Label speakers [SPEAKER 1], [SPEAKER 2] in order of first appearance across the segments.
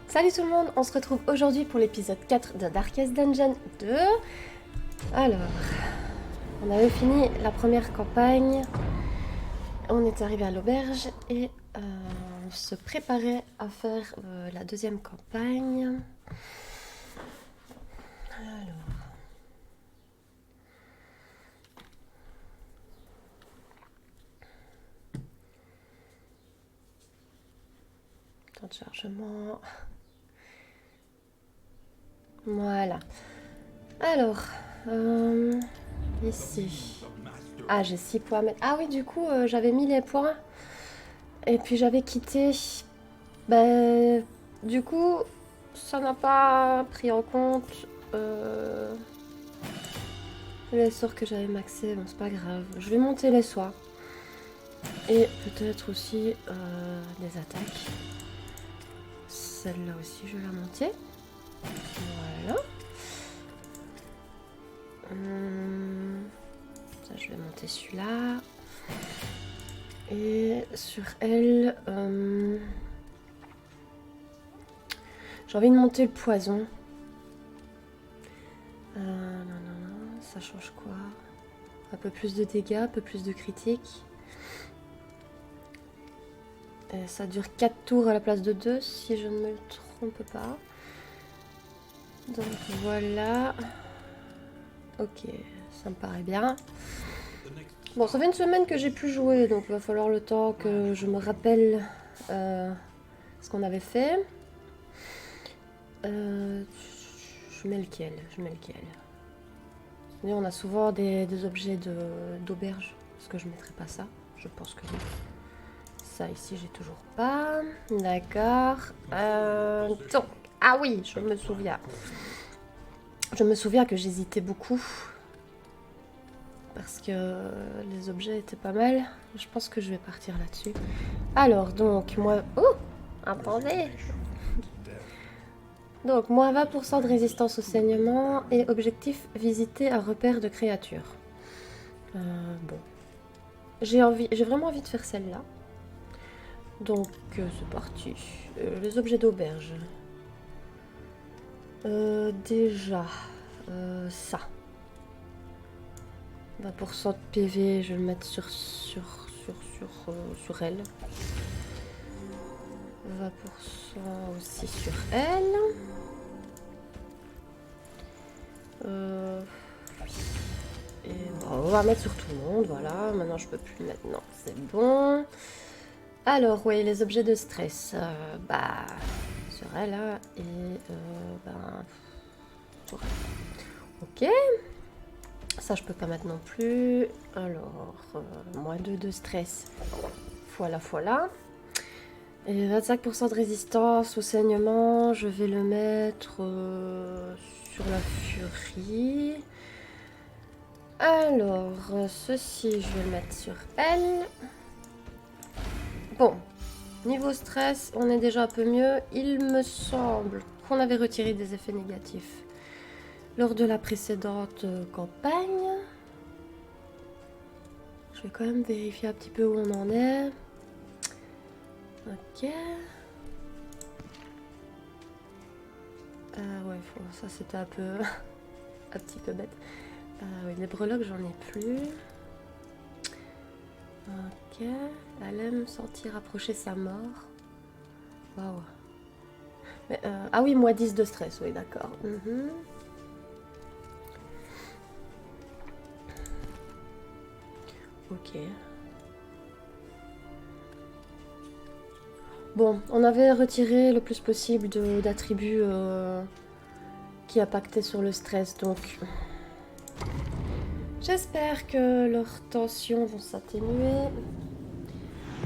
[SPEAKER 1] Salut tout le monde, on se retrouve aujourd'hui pour l'épisode 4 de Darkest Dungeon 2. Alors, on avait fini la première campagne, on est arrivé à l'auberge et on se préparait à faire la deuxième campagne. Alors... temps de chargement... Voilà. Alors, ici. Ah, j'ai 6 points à mettre. Ah oui, du coup, j'avais mis les points. Et puis j'avais quitté. Ben, du coup, ça n'a pas pris en compte les sorts que j'avais maxés. Bon, c'est pas grave. Je vais monter les soins. Et peut-être aussi des attaques. Celle-là aussi, je vais la monter. Voilà. Ça, je vais monter celui-là. Et sur elle, j'ai envie de monter le poison. Non, ça change quoi? Un peu plus de dégâts, un peu plus de critiques. Et ça dure 4 tours à la place de 2, si je ne me trompe pas. Donc voilà. Ok, ça me paraît bien. Bon, ça fait une semaine que j'ai plus joué, donc il va falloir le temps que je me rappelle ce qu'on avait fait. Je mets lequel? On a souvent des objets d'auberge. Est-ce que je mettrai pas ça? Je pense que oui. Ça ici, j'ai toujours pas. D'accord. Donc, ah oui, je me souviens. Je me souviens que j'hésitais beaucoup. Parce que les objets étaient pas mal. Je pense que je vais partir là-dessus. Alors, donc, moi... Oh! Attendez! Donc, moins 20% de résistance au saignement et objectif, visiter un repère de créatures. Bon. J'ai vraiment envie de faire celle-là. Donc, c'est parti. Les objets d'auberge. Déjà, ça. 20% de PV, je vais le mettre sur elle. 20% aussi sur elle. Et bon, on va mettre sur tout le monde, voilà. Maintenant, je peux plus le mettre. Non, c'est bon. Alors, oui, les objets de stress. Sur elle, là. Et, sur elle. Ok. Ça, je peux pas mettre non plus. Alors, moins 2 de stress. Voilà. Et 25% de résistance au saignement, je vais le mettre sur la furie. Alors, ceci, je vais le mettre sur elle. Bon, niveau stress, on est déjà un peu mieux. Il me semble qu'on avait retiré des effets négatifs lors de la précédente campagne. Je vais quand même vérifier un petit peu où on en est. Ok. Ouais, ça c'était un petit peu bête. Oui, les breloques, j'en ai plus. Ok. Elle aime sentir approcher sa mort. Waouh. Ah oui, moins 10 de stress, oui, d'accord. Ok. Bon, on avait retiré le plus possible d'attributs qui impactaient sur le stress, donc j'espère que leurs tensions vont s'atténuer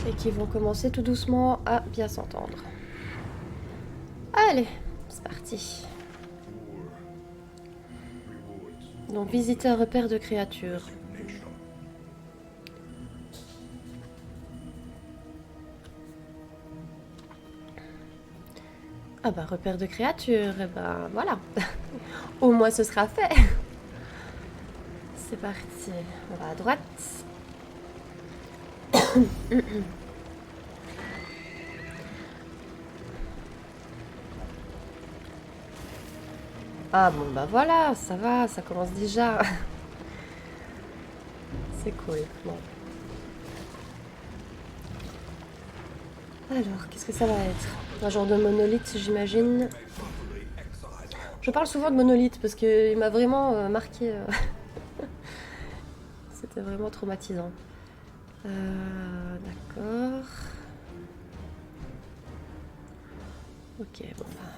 [SPEAKER 1] et qu'ils vont commencer tout doucement à bien s'entendre. Allez, c'est parti. Donc, visiter un repère de créatures. Ah bah, repère de créatures, et ben voilà. Au moins ce sera fait. C'est parti. On va à droite. Ah bon bah voilà, ça va, ça commence déjà. C'est cool. Bon. Alors, qu'est-ce que ça va être? Un genre de monolithe, j'imagine. Je parle souvent de monolithe parce qu'il m'a vraiment marqué. C'était vraiment traumatisant. D'accord. Ok, bon bah.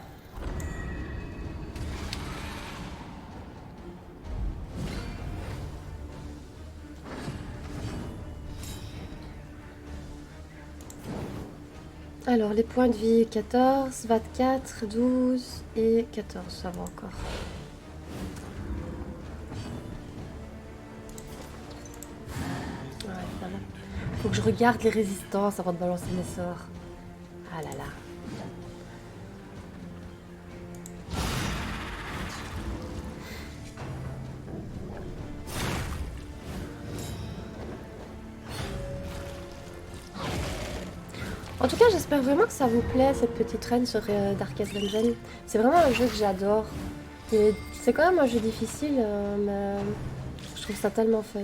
[SPEAKER 1] Alors, les points de vie 14, 24, 12 et 14, ça va encore. Ouais, voilà. Faut que je regarde les résistances avant de balancer mes sorts. Ah là là. En tout cas, j'espère vraiment que ça vous plaît, cette petite reine sur Darkest Dungeon. C'est vraiment un jeu que j'adore. C'est quand même un jeu difficile, mais je trouve ça tellement fun.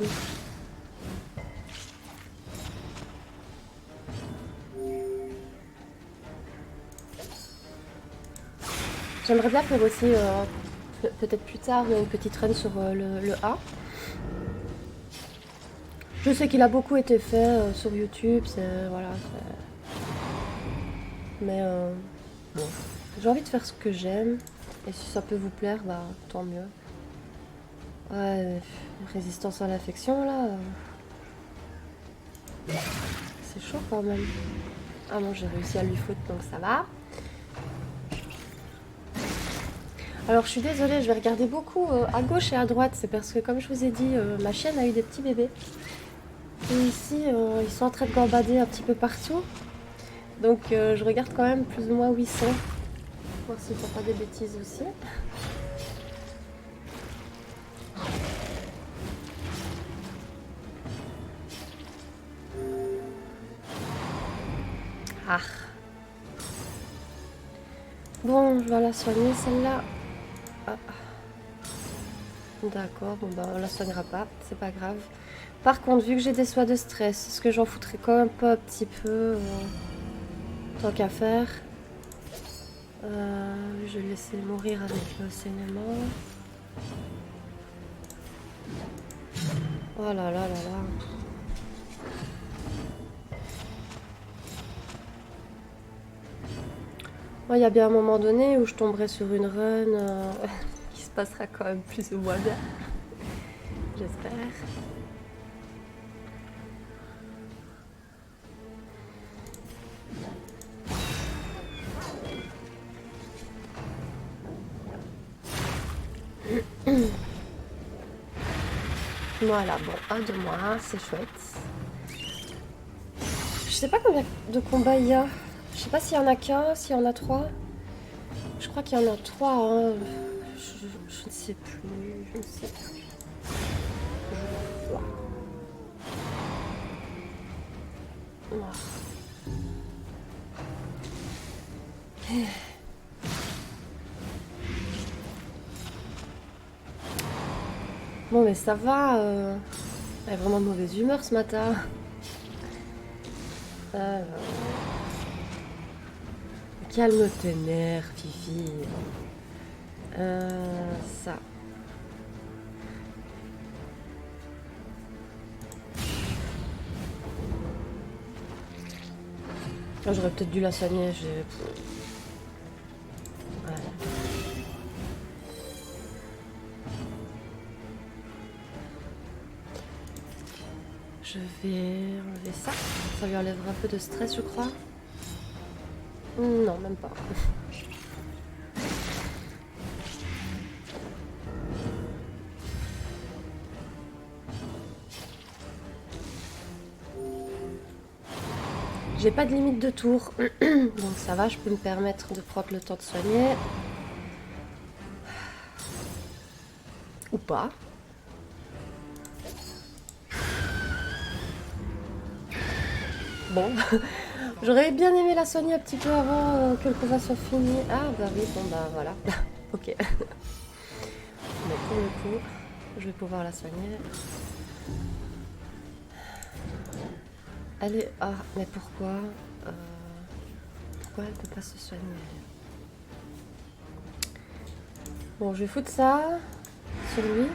[SPEAKER 1] J'aimerais bien faire aussi, peut-être plus tard, une petite run sur le A. Je sais qu'il a beaucoup été fait sur YouTube, voilà. Mais bon, j'ai envie de faire ce que j'aime. Et si ça peut vous plaire, bah tant mieux. Ouais, résistance à l'infection là. C'est chaud quand même. Ah non, j'ai réussi à lui foutre donc ça va. Alors je suis désolée, je vais regarder beaucoup à gauche et à droite. C'est parce que comme je vous ai dit, ma chienne a eu des petits bébés. Et ici, ils sont en train de gambader un petit peu partout. Donc je regarde quand même plus ou moins où ils sont. Voir s'ils font pas des bêtises aussi. Ah. Bon, je vais la soigner celle-là. Ah. D'accord, bon bah on la soignera pas, c'est pas grave. Par contre, vu que j'ai des soins de stress, est-ce que j'en foutrais quand même pas un petit peu tant qu'à faire. Je vais le laisser mourir avec le saignement. Oh là là là là. Moi, il y a bien un moment donné où je tomberai sur une run qui se passera quand même plus ou moins bien. J'espère. Voilà, bon, un de moi, c'est chouette. Je sais pas combien de combats il y a. Je sais pas s'il y en a qu'un, s'il y en a trois. Je crois qu'il y en a trois. Hein. Je ne sais plus. Je ne sais plus. Je vois. Voilà. Bon, mais ça va. Elle est vraiment de mauvaise humeur ce matin. Alors, calme tes nerfs, Fifi. Ça. Oh, j'aurais peut-être dû la soigner. Voilà. Je vais enlever ça. Ça lui enlèvera un peu de stress, je crois. Non, même pas. J'ai pas de limite de tour, donc ça va, je peux me permettre de prendre le temps de soigner. Ou pas. Bon, j'aurais bien aimé la soigner un petit peu avant que le combat soit fini. Ah bah oui, bon bah voilà. Ok. Mais pour le coup, je vais pouvoir la soigner. Elle est... Ah, mais pourquoi pourquoi elle peut pas se soigner? Bon, je vais foutre ça sur lui.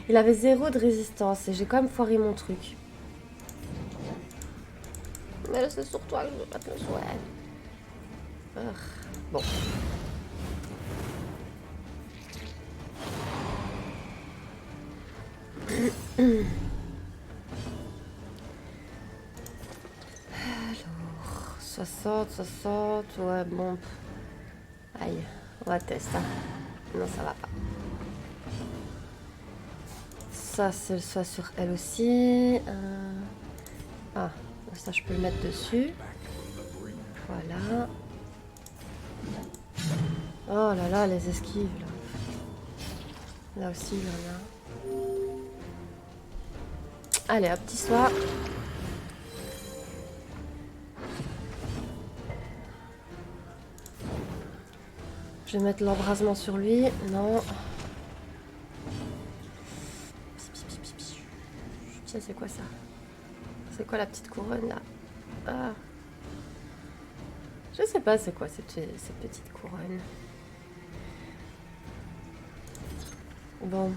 [SPEAKER 1] Il avait 0 de résistance et j'ai quand même foiré mon truc. Mais c'est sur toi que je veux pas te le souhaiter. Bon. Alors, 60, ouais, bon. Aïe, on va tester. Non, ça va pas. Ça, c'est soit sur elle aussi. Ah, ça, je peux le mettre dessus. Voilà. Oh là là, les esquives, là. Là aussi, il y en a. Allez, hop, petit soin. Je vais mettre l'embrasement sur lui. Non. Tiens, c'est quoi ça? C'est quoi la petite couronne, là? Ah. Je sais pas c'est quoi cette petite couronne. Bon.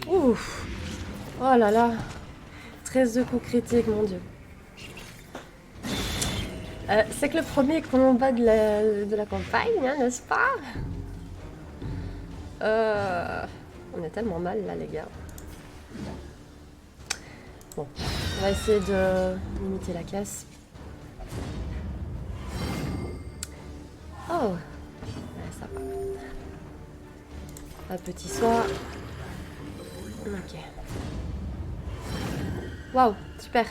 [SPEAKER 1] Ouf. Oh là là. 13 de coups critiques, mon dieu. C'est que le premier combat de la campagne, hein, n'est-ce pas? On est tellement mal là, les gars. Bon, on va essayer de limiter la casse. Oh, ouais, ça va. Un petit soin. Ok. Waouh, super.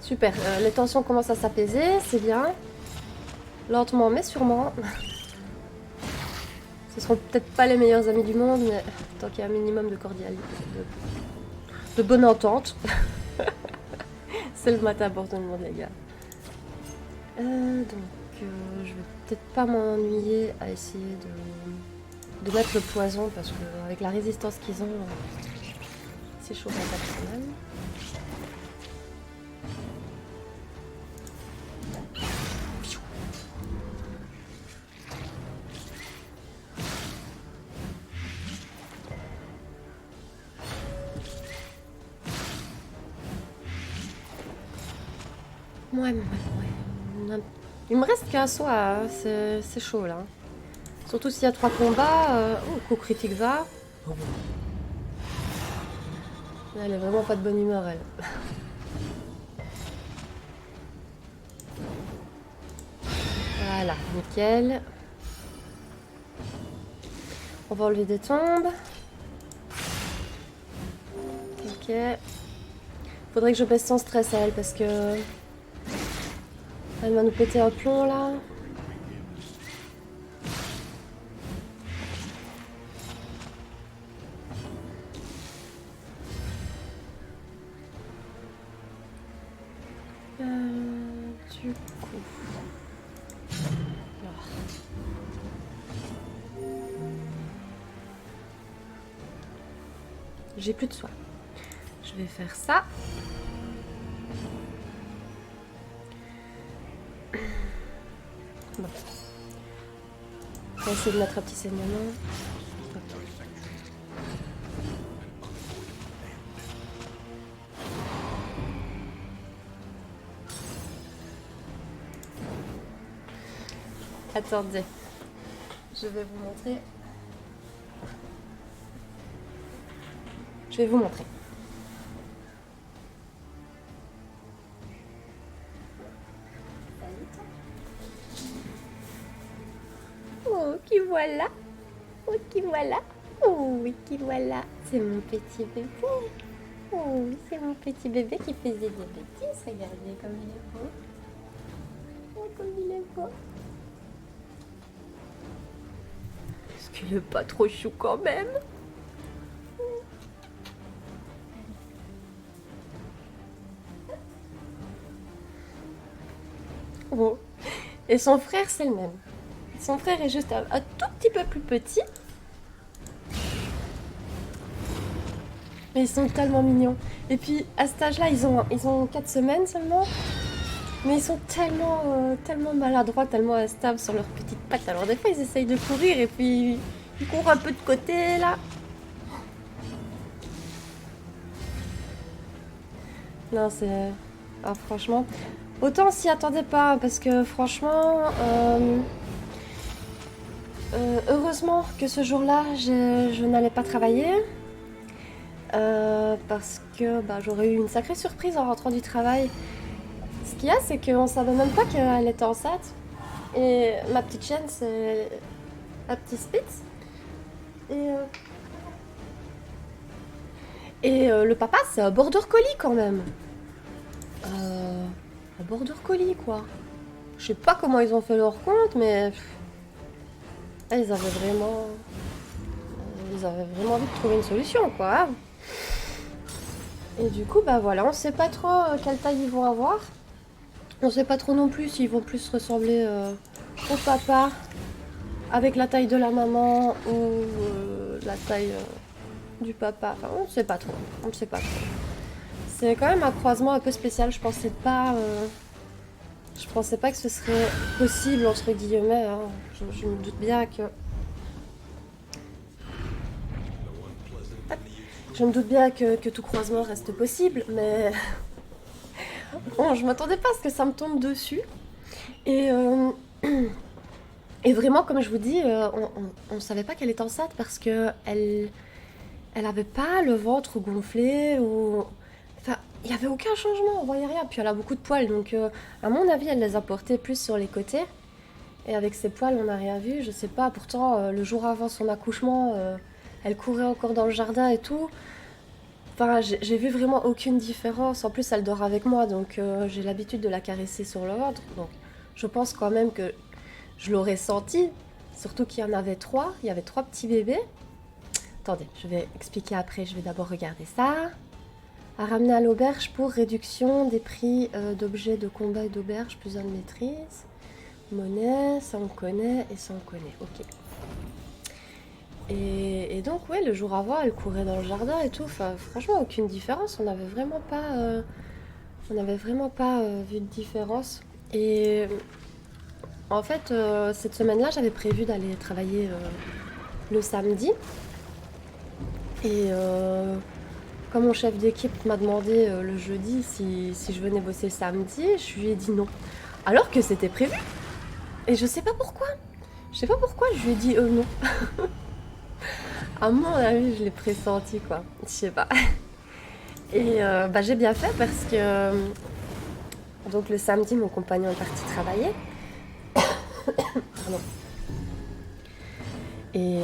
[SPEAKER 1] Super, les tensions commencent à s'apaiser, c'est bien. Lentement mais sûrement. Ce seront peut-être pas les meilleurs amis du monde, mais tant qu'il y a un minimum de cordialité, de bonne entente. C'est le matin pour tout le monde, les gars. Je vais peut-être pas m'ennuyer à essayer de mettre le poison, parce qu'avec la résistance qu'ils ont, c'est chaud pour pas mal. Ouais. Il me reste qu'un soin, hein. C'est chaud là. Surtout s'il y a 3 combats. Oh, coup critique va. Elle est vraiment pas de bonne humeur, elle. Voilà, nickel. On va enlever des tombes. Ok. Faudrait que je baisse son stress à elle parce que... Elle va nous péter un plomb là. Du coup... J'ai plus de soin. Je vais faire ça. Bon. On va essayer de mettre un petit saignement. Attendez. Je vais vous montrer. Je vais vous montrer. Oh, qui voilà. Oh, qui voilà. Oh, oui, qui voilà. C'est mon petit bébé. Oh, oui, c'est mon petit bébé qui faisait des bêtises. Regardez comme il est beau. Oh, comme il est beau. Est-ce qu'il est pas trop chou quand même? Bon. Et son frère, c'est le même. Son frère est juste un tout petit peu plus petit. Mais ils sont tellement mignons. Et puis, à cet âge-là, ils ont 4 semaines seulement. Mais ils sont tellement maladroits, tellement instables sur leurs petites pattes. Alors des fois, ils essayent de courir et puis ils courent un peu de côté, là. Non, c'est... Ah, franchement... Autant on s'y attendait pas, parce que franchement... heureusement que ce jour-là, je n'allais pas travailler. Parce que bah, j'aurais eu une sacrée surprise en rentrant du travail. Ce qu'il y a, c'est qu'on savait même pas qu'elle était enceinte. Et ma petite chienne, c'est la petite Spitz. Le papa, c'est un border collie quand même. Un border collie, quoi. Je sais pas comment ils ont fait leur compte, mais... Ils avaient vraiment... Ils avaient vraiment envie de trouver une solution, quoi. Et du coup, bah voilà, on sait pas trop quelle taille ils vont avoir. On sait pas trop non plus s'ils vont plus ressembler au papa avec la taille de la maman ou la taille du papa. Enfin, on ne sait pas trop. On ne sait pas trop. C'est quand même un croisement un peu spécial. Je pensais pas que ce serait possible entre guillemets. Hein. Je me doute bien que. Je me doute bien que tout croisement reste possible, mais bon, je m'attendais pas à ce que ça me tombe dessus. Et et vraiment, comme je vous dis, on savait pas qu'elle était enceinte parce que elle avait pas le ventre gonflé ou... Enfin, il y avait aucun changement, on voyait rien. Puis elle a beaucoup de poils, donc à mon avis, elle les a portés plus sur les côtés. Et avec ses poils, on n'a rien vu, je sais pas. Pourtant, le jour avant son accouchement, elle courait encore dans le jardin et tout. Enfin, j'ai vu vraiment aucune différence. En plus, elle dort avec moi, donc j'ai l'habitude de la caresser sur le ventre. Donc, je pense quand même que je l'aurais senti. Surtout qu'il y en avait 3. Il y avait 3 petits bébés. Attendez, je vais expliquer après. Je vais d'abord regarder ça. À ramener à l'auberge pour réduction des prix d'objets de combat et d'auberge, plus de maîtrise. Monnaie, ça on connaît et ça on connaît. Ok. Et donc, ouais, le jour avant, elle courait dans le jardin et tout. Enfin, franchement, aucune différence. On n'avait vraiment pas vu de différence. Et en fait, cette semaine-là, j'avais prévu d'aller travailler le samedi. Et comme mon chef d'équipe m'a demandé le jeudi si je venais bosser le samedi, je lui ai dit non. Alors que c'était prévu. Et je sais pas pourquoi. Je lui ai dit non. À mon avis, je l'ai pressenti, quoi. Je sais pas. Et bah, j'ai bien fait parce que... donc le samedi, mon compagnon est parti travailler. Pardon. Et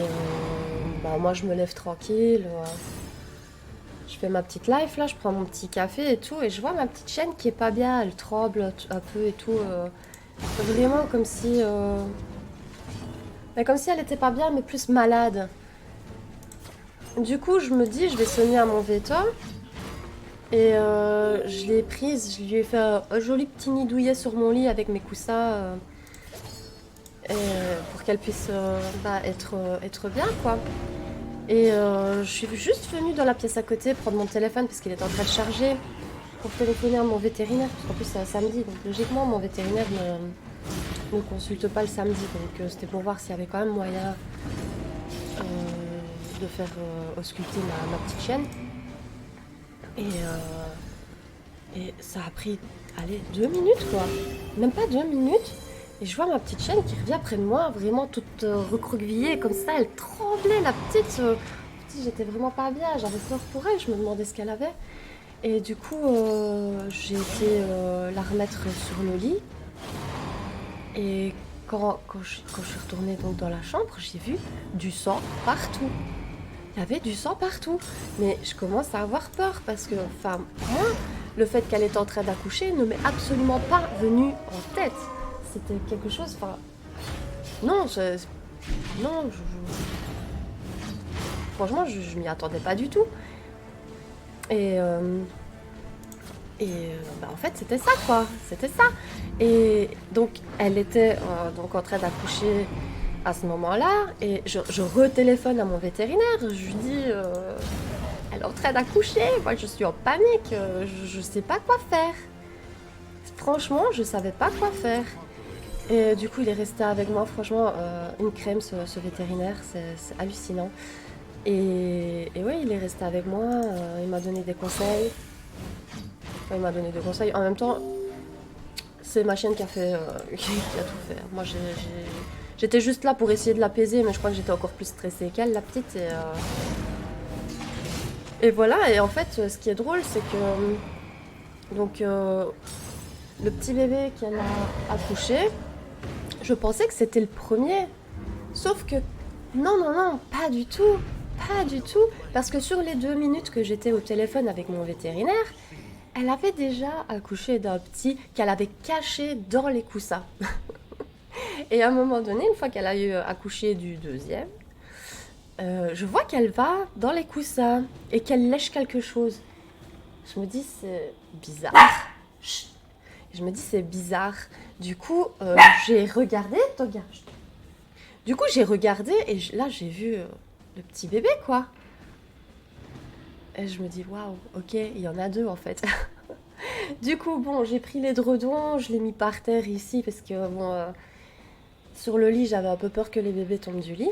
[SPEAKER 1] bah, moi, je me lève tranquille. Je fais ma petite life, là. Je prends mon petit café et tout. Et je vois ma petite chienne qui est pas bien. Elle tremble un peu et tout. Vraiment comme si... comme si elle était pas bien, mais plus malade. Du coup, je me dis, je vais sonner à mon veto. Et je l'ai prise, je lui ai fait un joli petit nid douillet sur mon lit avec mes coussins pour qu'elle puisse être bien, quoi. Et je suis juste venue dans la pièce à côté prendre mon téléphone parce qu'il est en train de charger pour téléphoner à mon vétérinaire. Parce qu'en plus, c'est un samedi, donc logiquement, mon vétérinaire ne consulte pas le samedi. Donc c'était pour voir s'il y avait quand même moyen de faire ausculter ma petite chienne. Et ça a pris, allez, 2 minutes, quoi. Même pas 2 minutes. Et je vois ma petite chienne qui revient près de moi, vraiment toute recroquevillée, comme ça. Elle tremblait, la petite. J'étais vraiment pas bien. J'avais peur pour elle. Je me demandais ce qu'elle avait. Et du coup, j'ai été la remettre sur le lit. Et quand je suis retournée donc dans la chambre, j'ai vu du sang partout. Il y avait du sang partout. Mais je commence à avoir peur parce que, enfin, moi, le fait qu'elle était en train d'accoucher ne m'est absolument pas venu en tête. C'était quelque chose, enfin... Non, franchement, je m'y attendais pas du tout. Et Et en fait, c'était ça, quoi. C'était ça. Et donc, elle était donc en train d'accoucher à ce moment-là. Et je retéléphone à mon vétérinaire. Je lui dis, elle est en train d'accoucher. Moi, je suis en panique. Je sais pas quoi faire. Franchement, je savais pas quoi faire. Et du coup, il est resté avec moi. Franchement, une crème, ce vétérinaire. C'est hallucinant. Et ouais, il est resté avec moi. Il m'a donné des conseils. Enfin, il m'a donné des conseils. En même temps, c'est ma chienne qui a fait, qui a tout fait. Moi, j'étais juste là pour essayer de l'apaiser, mais je crois que j'étais encore plus stressée qu'elle, la petite. Et voilà. Et en fait, ce qui est drôle, c'est que donc le petit bébé qu'elle a accouché, je pensais que c'était le premier. Sauf que non, non, non, pas du tout. Pas du tout. Parce que sur les 2 minutes que j'étais au téléphone avec mon vétérinaire, elle avait déjà accouché d'un petit qu'elle avait caché dans les coussins. Et à un moment donné, une fois qu'elle a eu accouché du deuxième, je vois qu'elle va dans les coussins et qu'elle lèche quelque chose. Je me dis, c'est bizarre. Chut. Je me dis, c'est bizarre. Du coup, j'ai regardé. Regarde. Du coup, j'ai regardé et là, j'ai vu le petit bébé, quoi. Et je me dis, waouh, ok, il y en a deux en fait. Du coup, bon, j'ai pris l'édredon, je l'ai mis par terre ici parce que, bon, sur le lit, j'avais un peu peur que les bébés tombent du lit.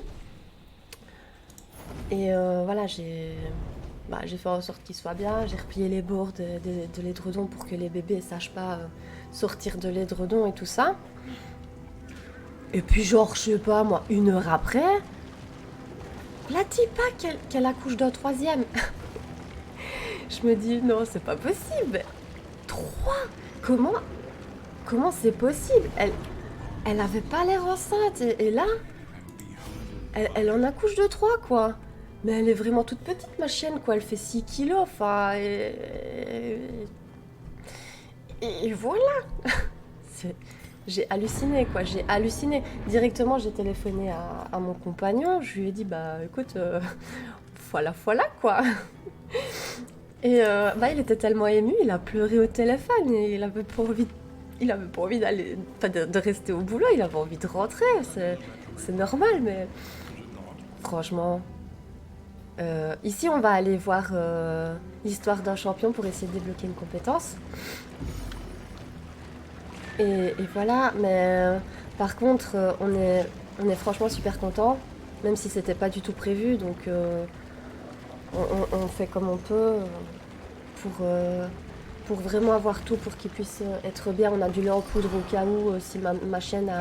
[SPEAKER 1] Et voilà, j'ai fait en sorte qu'il soit bien. J'ai replié les bords de l'édredon pour que les bébés ne sachent pas sortir de l'édredon et tout ça. Et puis, genre, je sais pas, moi, 1 heure après, la pas qu'elle accouche d'un troisième. Je me dis, non, c'est pas possible. 3. Comment Comment c'est possible? Elle avait pas l'air enceinte. Et là, elle en accouche de 3, quoi. Mais elle est vraiment toute petite, ma chienne, quoi. Elle fait 6 kilos, enfin. Et voilà. C'est- J'ai halluciné, quoi. J'ai halluciné. Directement, j'ai téléphoné à mon compagnon. Je lui ai dit, bah écoute, voilà, voilà, quoi. Et il était tellement ému, il a pleuré au téléphone. Et il avait pas envie d'aller, enfin, de rester au boulot. Il avait envie de rentrer. C'est normal, mais franchement. Ici, on va aller voir l'histoire d'un champion pour essayer de débloquer une compétence. Et voilà, mais par contre, on est franchement super content, même si c'était pas du tout prévu. Donc, on fait comme on peut pour vraiment avoir tout pour qu'il puisse être bien. On a du lait en poudre au cas où si ma chienne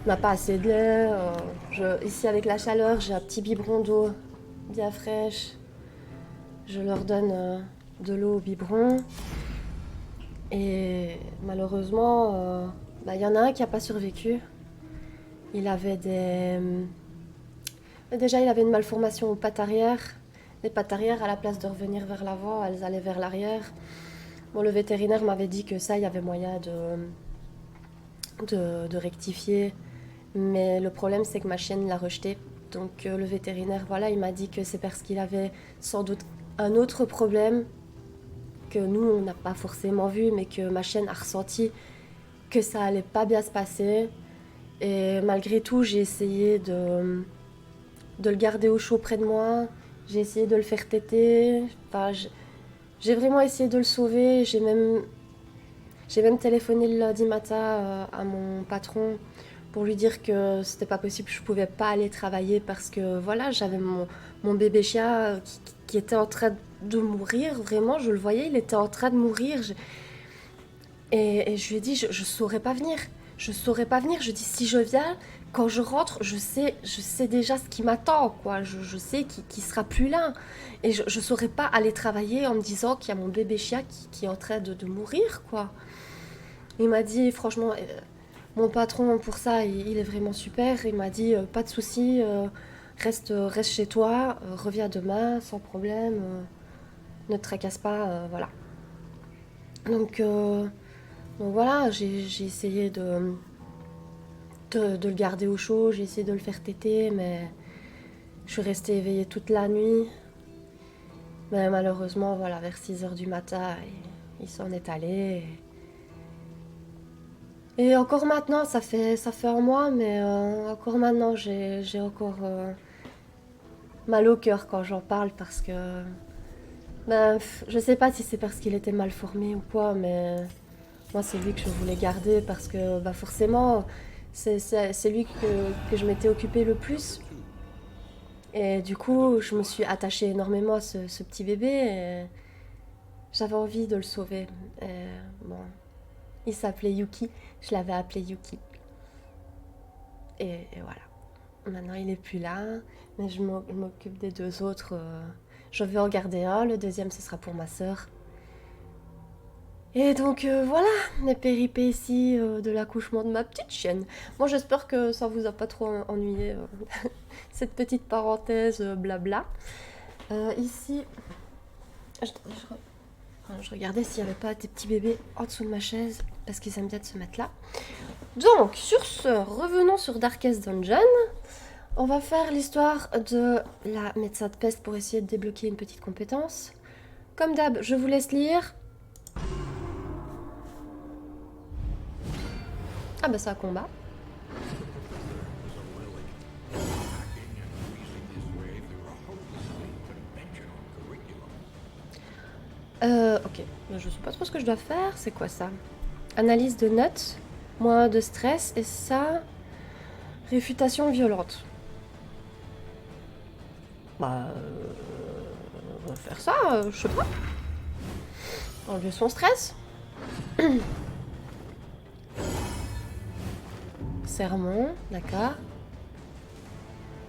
[SPEAKER 1] n'a pas assez de lait. Ici, avec la chaleur, j'ai un petit biberon d'eau bien fraîche. Je leur donne de l'eau au biberon. Et malheureusement, y en a un qui n'a pas survécu. Il avait Déjà, il avait une malformation aux pattes arrière. Les pattes arrière, à la place de revenir vers l'avant, elles allaient vers l'arrière. Bon, le vétérinaire m'avait dit que ça, il y avait moyen de rectifier. Mais le problème, c'est que ma chienne l'a rejeté. Donc le vétérinaire, voilà, il m'a dit que c'est parce qu'il avait sans doute un autre problème que nous, on n'a pas forcément vu, mais que ma chienne a ressenti que ça allait pas bien se passer. Et malgré tout, j'ai essayé de le garder au chaud près de moi. J'ai essayé de le faire téter. Enfin, j'ai vraiment essayé de le sauver. J'ai même téléphoné le lundi matin à mon patron pour lui dire que c'était pas possible, je pouvais pas aller travailler parce que voilà, j'avais mon bébé chien qui était en train de mourir, vraiment, je le voyais, il était en train de mourir. Et je lui ai dit, je saurais pas venir. Je saurais pas venir. Je dis, si je viens, quand je rentre, je sais déjà ce qui m'attend, quoi. Je sais qu'il sera plus là. Et je saurais pas aller travailler en me disant qu'il y a mon bébé chien qui est en train de mourir, quoi. Il m'a dit, franchement, mon patron, pour ça, il est vraiment super. Il m'a dit, pas de souci, reste chez toi, reviens demain, sans problème, ne te tracasse pas, voilà. Donc, donc voilà, j'ai essayé de le garder au chaud, j'ai essayé de le faire téter, mais je suis restée éveillée toute la nuit. Mais malheureusement, voilà, vers 6 heures du matin, il s'en est allé. Et encore maintenant, ça fait un mois, mais encore maintenant, j'ai encore mal au cœur quand j'en parle parce que... Ben, je sais pas si c'est parce qu'il était mal formé ou quoi, mais moi, c'est lui que je voulais garder parce que bah, forcément, c'est lui que je m'étais occupée le plus. Et du coup, je me suis attachée énormément à ce petit bébé et j'avais envie de le sauver. Et, bon, il s'appelait Yuki, je l'avais appelé Yuki. Et voilà. Maintenant, il est plus là, mais je m'occupe des deux autres. Je vais en garder un, le deuxième, ce sera pour ma sœur. Et donc voilà, les péripéties de l'accouchement de ma petite chienne. Moi j'espère que ça vous a pas trop ennuyé, cette petite parenthèse blabla. Ici, je regardais s'il n'y avait pas des petits bébés en dessous de ma chaise, parce qu'ils aiment bien de se mettre là. Donc, sur ce, revenons sur Darkest Dungeon. On va faire l'histoire de la médecin de peste pour essayer de débloquer une petite compétence. Comme d'hab, je vous laisse lire. Ah bah c'est un combat. Ok, je sais pas trop ce que je dois faire. C'est quoi ça? Analyse de notes, moins de stress, et ça... Réfutation violente. Bah... on va faire ça, je sais pas. Enlever son stress. Sermon, d'accord.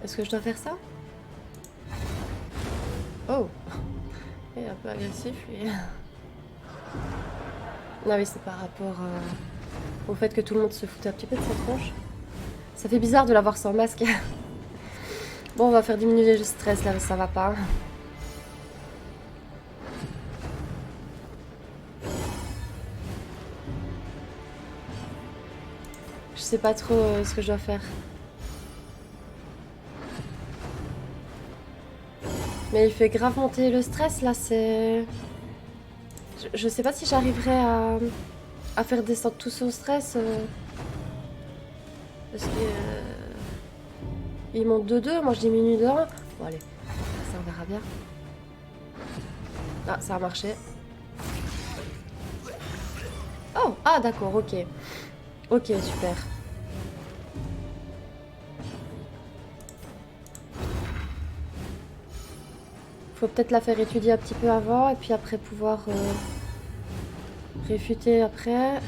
[SPEAKER 1] Est-ce que je dois faire ça? Oh, il est un peu agressif, lui. Non mais c'est par rapport au fait que tout le monde se foutait un petit peu de sa tronche. Ça fait bizarre de l'avoir sans masque. Bon, on va faire diminuer le stress là, ça va pas. Je sais pas trop ce que je dois faire. Mais il fait grave monter le stress là, c'est... Je sais pas si j'arriverai à faire descendre tout son stress. Parce que... il monte de 2, moi je diminue de 1. Bon allez, ça on verra bien. Ah, ça a marché. Oh, ah d'accord, ok. Ok, super. Faut peut-être la faire étudier un petit peu avant et puis après pouvoir réfuter après.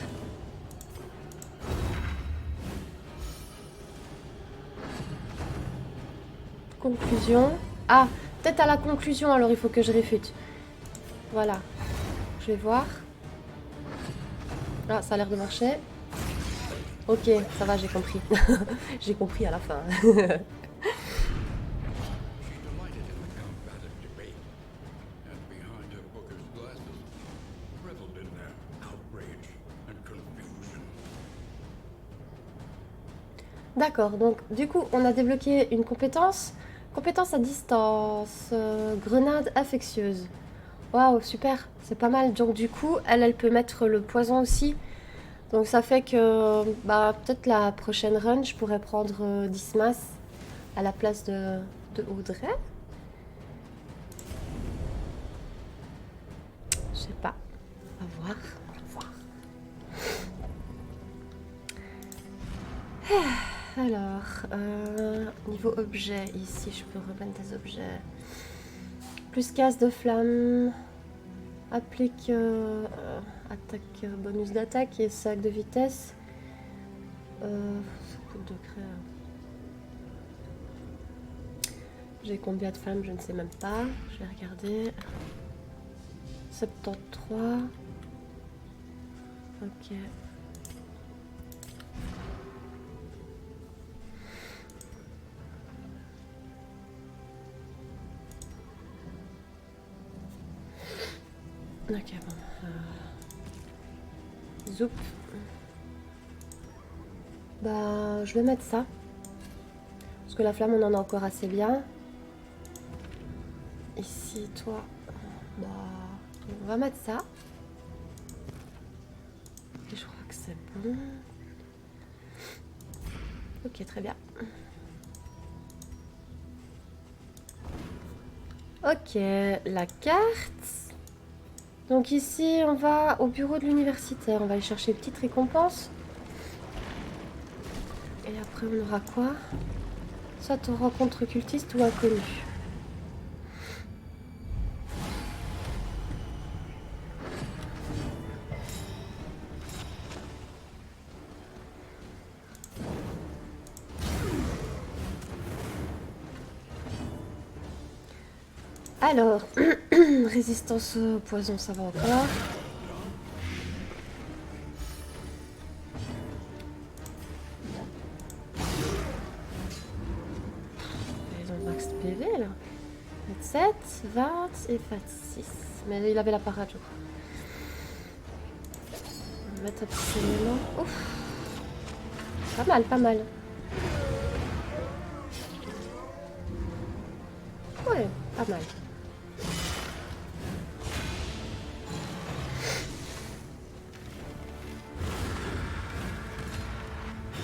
[SPEAKER 1] Conclusion. Ah, peut-être à la conclusion alors il faut que je réfute. Voilà. Je vais voir. Ah, ça a l'air de marcher. Ok, ça va, j'ai compris. J'ai compris à la fin. D'accord, donc du coup on a débloqué une compétence. Compétence à distance. Grenade infectieuse. Waouh, super, c'est pas mal. Donc du coup, elle peut mettre le poison aussi. Donc ça fait que bah, peut-être la prochaine run, je pourrais prendre Dismas à la place de Audrey. Je sais pas. On va voir. On va voir. Alors, niveau objet, ici je peux remettre des objets. Plus casse de flamme. Applique attaque bonus d'attaque et sac de vitesse. Ça coûte de créer. J'ai combien de flammes, je ne sais même pas. Je vais regarder. 73. Ok. Ok, bon. Zoup. Bah, je vais mettre ça. Parce que la flamme, on en a encore assez bien. Ici, toi. Bah, on va mettre ça. c'est bon. Ok, très bien. Ok, la carte. Donc ici, on va au bureau de l'universitaire. On va aller chercher une petite récompense. Et après, on aura quoi? Soit on rencontre cultiste ou inconnu. Alors, résistance au poison, ça va encore. Ils ont max PV là. 27, 20 et 26. Mais il avait la parade, je crois. On va mettre un petit élément. Ouf. Pas mal, pas mal. Ouais, pas mal.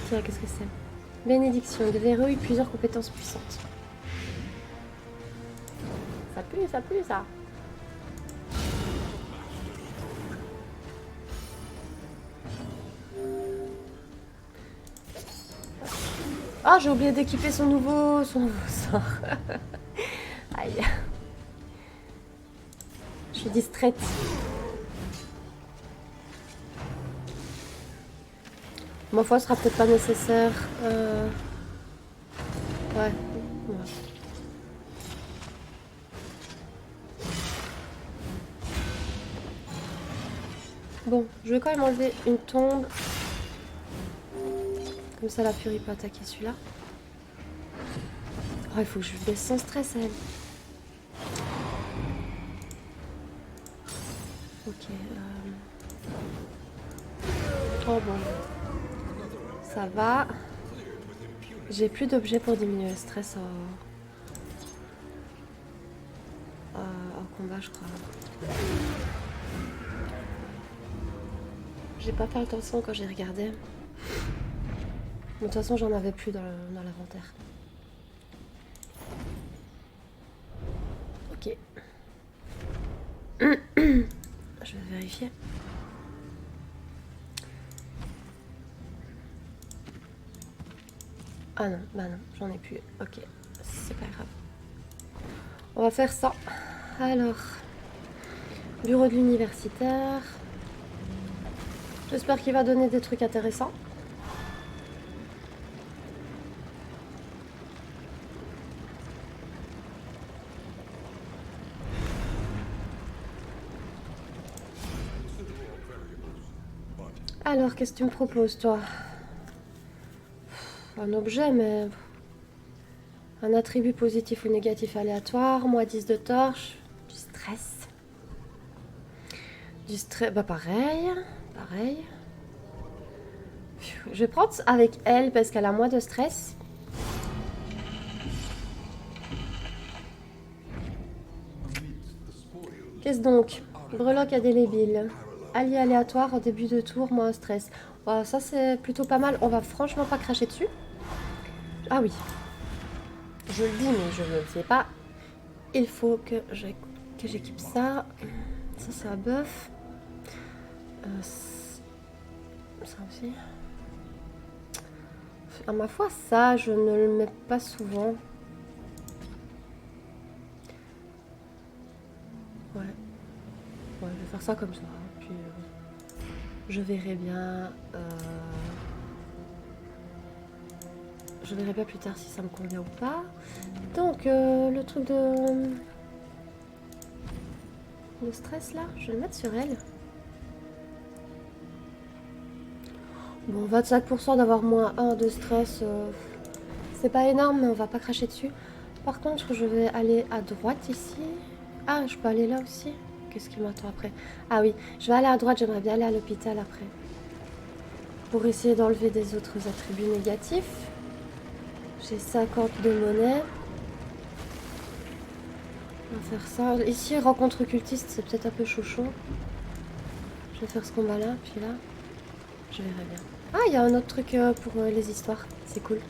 [SPEAKER 1] Tiens, qu'est-ce que c'est? Bénédiction, il déverrouille plusieurs compétences puissantes. Ça pue, ça pue, ça. Ah, j'ai oublié d'équiper son nouveau sort. Aïe. Je suis distraite. Ma foi, ce sera peut-être pas nécessaire. Ouais. Bon, je vais quand même enlever une tombe. Comme ça, la furie peut attaquer celui-là. Oh, il faut que je baisse son stress, elle. Ok. Oh bon. Ça va. J'ai plus d'objets pour diminuer le stress en combat, je crois. J'ai pas fait attention quand j'ai regardé. Mais de toute façon, j'en avais plus dans l'inventaire. Ok. Je vais vérifier. Ah non, bah non, j'en ai plus. Ok, c'est pas grave. On va faire ça. Alors, bureau de l'universitaire. J'espère qu'il va donner des trucs intéressants. Alors, qu'est-ce que tu me proposes, toi? Un objet, mais... Un attribut positif ou négatif aléatoire, moins 10 de torche, du stress. Du stress, bah pareil, pareil. Je vais prendre avec elle parce qu'elle a moins de stress. Qu'est-ce donc? Breloque indélébile. Allié aléatoire au début de tour, moins stress. Wow, ça c'est plutôt pas mal. On va franchement pas cracher dessus. Ah oui. Je le dis mais je ne le fais pas. Il faut que j'équipe ça. Ça c'est un buff. Ça aussi. À ma foi, ça, je ne le mets pas souvent. Ouais. Ouais, je vais faire ça comme ça. Puis je verrai bien. Je verrai bien plus tard si ça me convient ou pas. Donc, le truc de... Le stress là, je vais le mettre sur elle. Bon, 25% d'avoir moins 1 de stress, c'est pas énorme, mais on va pas cracher dessus. Par contre, je vais aller à droite ici. Ah, je peux aller là aussi? Qu'est-ce qui m'attend après? Ah oui, je vais aller à droite, j'aimerais bien aller à l'hôpital après. Pour essayer d'enlever des autres attributs négatifs. J'ai 50 de monnaie. On va faire ça. Ici, rencontre cultiste, c'est peut-être un peu chaud. Je vais faire ce combat-là, puis là. Je verrai bien. Ah, il y a un autre truc pour les histoires. C'est cool.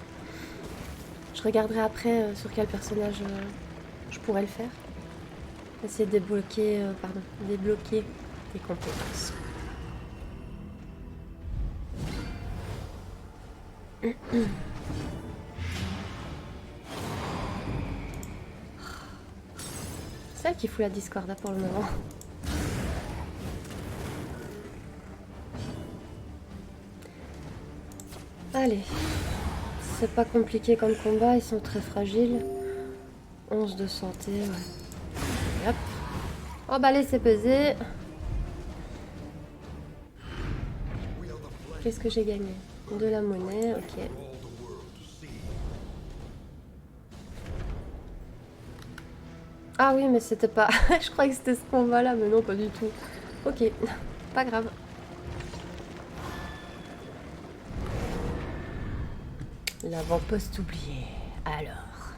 [SPEAKER 1] Je regarderai après sur quel personnage je pourrais le faire. Essayer de débloquer, débloquer des compétences. C'est elle qui fout la discorde pour le moment. Allez. C'est pas compliqué comme combat, ils sont très fragiles. 11 de santé, ouais. Et hop. Emballer, c'est pesé. Qu'est-ce que j'ai gagné? De la monnaie, ok. Ah oui, mais c'était pas... Je croyais que c'était ce combat-là, mais non, pas du tout. Ok, pas grave. L'avant-poste oublié. Alors...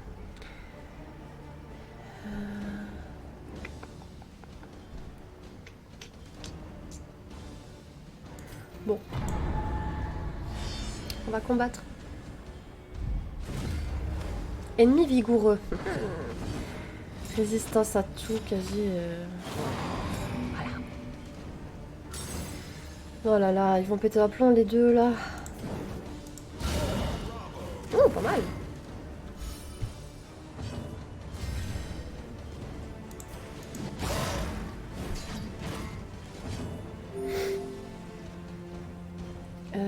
[SPEAKER 1] Bon. On va combattre. Ennemi vigoureux. Résistance à tout, quasi... Voilà. Oh là là, ils vont péter un plomb les deux là. Oh, pas mal.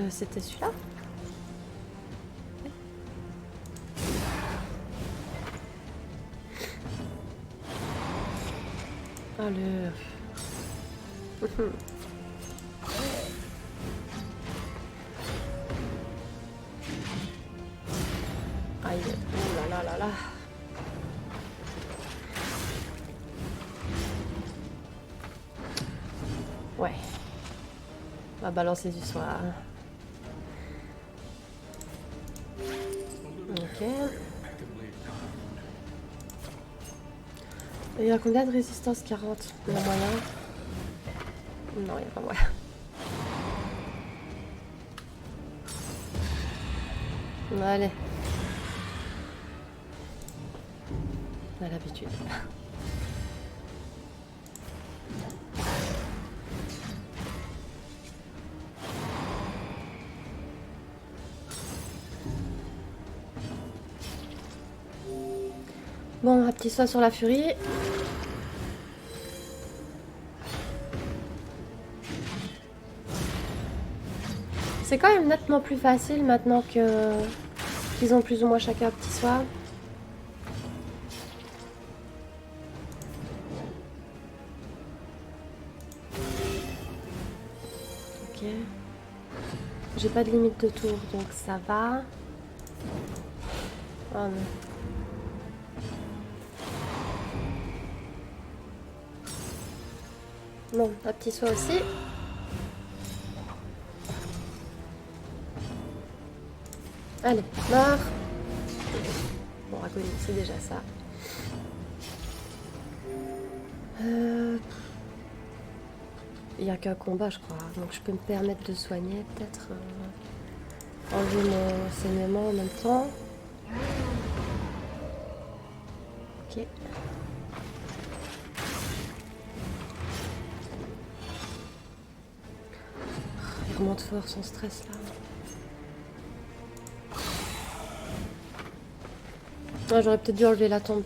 [SPEAKER 1] C'était celui-là? Ah le... Aïe, oh là là là là. Ouais. On va balancer du soir. Ok. Il y a combien de résistance? 40. Il y a moyen? Non, il n'y a pas moyen. Allez. On a l'habitude. Bon, un petit soin sur la furie. C'est quand même nettement plus facile maintenant que qu'ils ont plus ou moins chacun un petit soin. Ok. J'ai pas de limite de tour, donc ça va. Oh non. Bon, un petit soin aussi. Allez, mort. Bon, agonie, c'est déjà ça. Il n'y a qu'un combat, je crois. Donc je peux me permettre de soigner, peut-être. Enlever mon saignement en même temps. Ok. Il remonte fort son stress là. Ah, j'aurais peut-être dû enlever la tombe.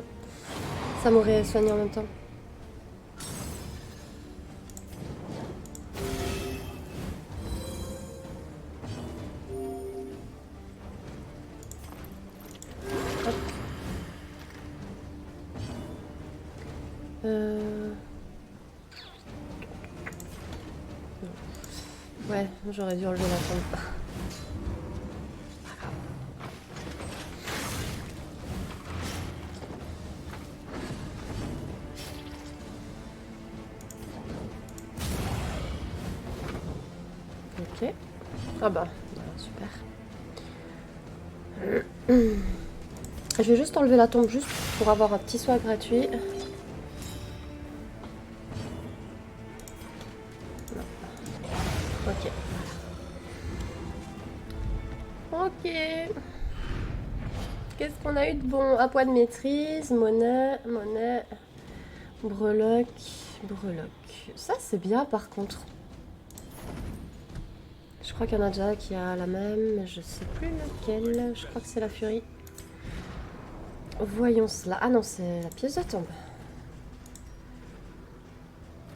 [SPEAKER 1] Ça m'aurait soigné en même temps. Hop. Ouais, j'aurais dû enlever la tombe. Ok. Ah bah, super. Je vais juste enlever la tombe juste pour avoir un petit soin gratuit. Non. Ok. Ok. Qu'est-ce qu'on a eu de bon? À poids de maîtrise, monnaie, monnaie, breloque, breloque. Ça c'est bien par contre. Je crois qu'il y en a déjà qui a la même, mais je sais plus lequel. Je crois que c'est la furie. Voyons cela. Ah non, c'est la pièce de tombe.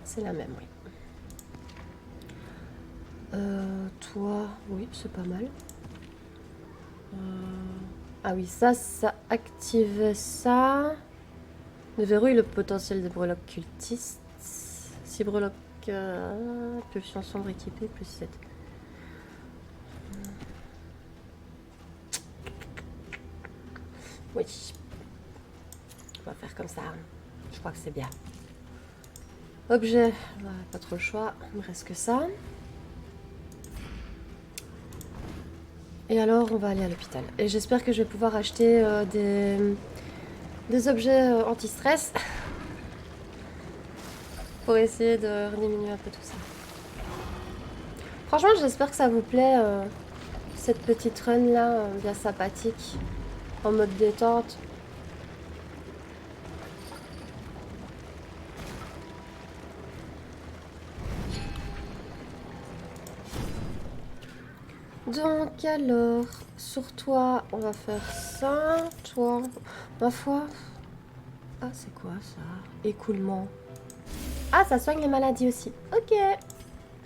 [SPEAKER 1] C'est la même, oui. Toi, oui, c'est pas mal. Ah oui, ça active ça. Déverrouille le potentiel des breloques cultistes. Si breloques pulsion sombre équipée, plus 7. Oui. On va faire comme ça. Je crois que c'est bien. Objet. Ouais, pas trop le choix. Il me reste que ça. Et alors, on va aller à l'hôpital. Et j'espère que je vais pouvoir acheter des objets anti-stress pour essayer de diminuer un peu tout ça. Franchement, j'espère que ça vous plaît, cette petite run là, bien sympathique, en mode détente. Donc alors, sur toi, on va faire ça. Toi, ma foi. Ah, c'est quoi ça? Écoulement. Ah, ça soigne les maladies aussi. Ok.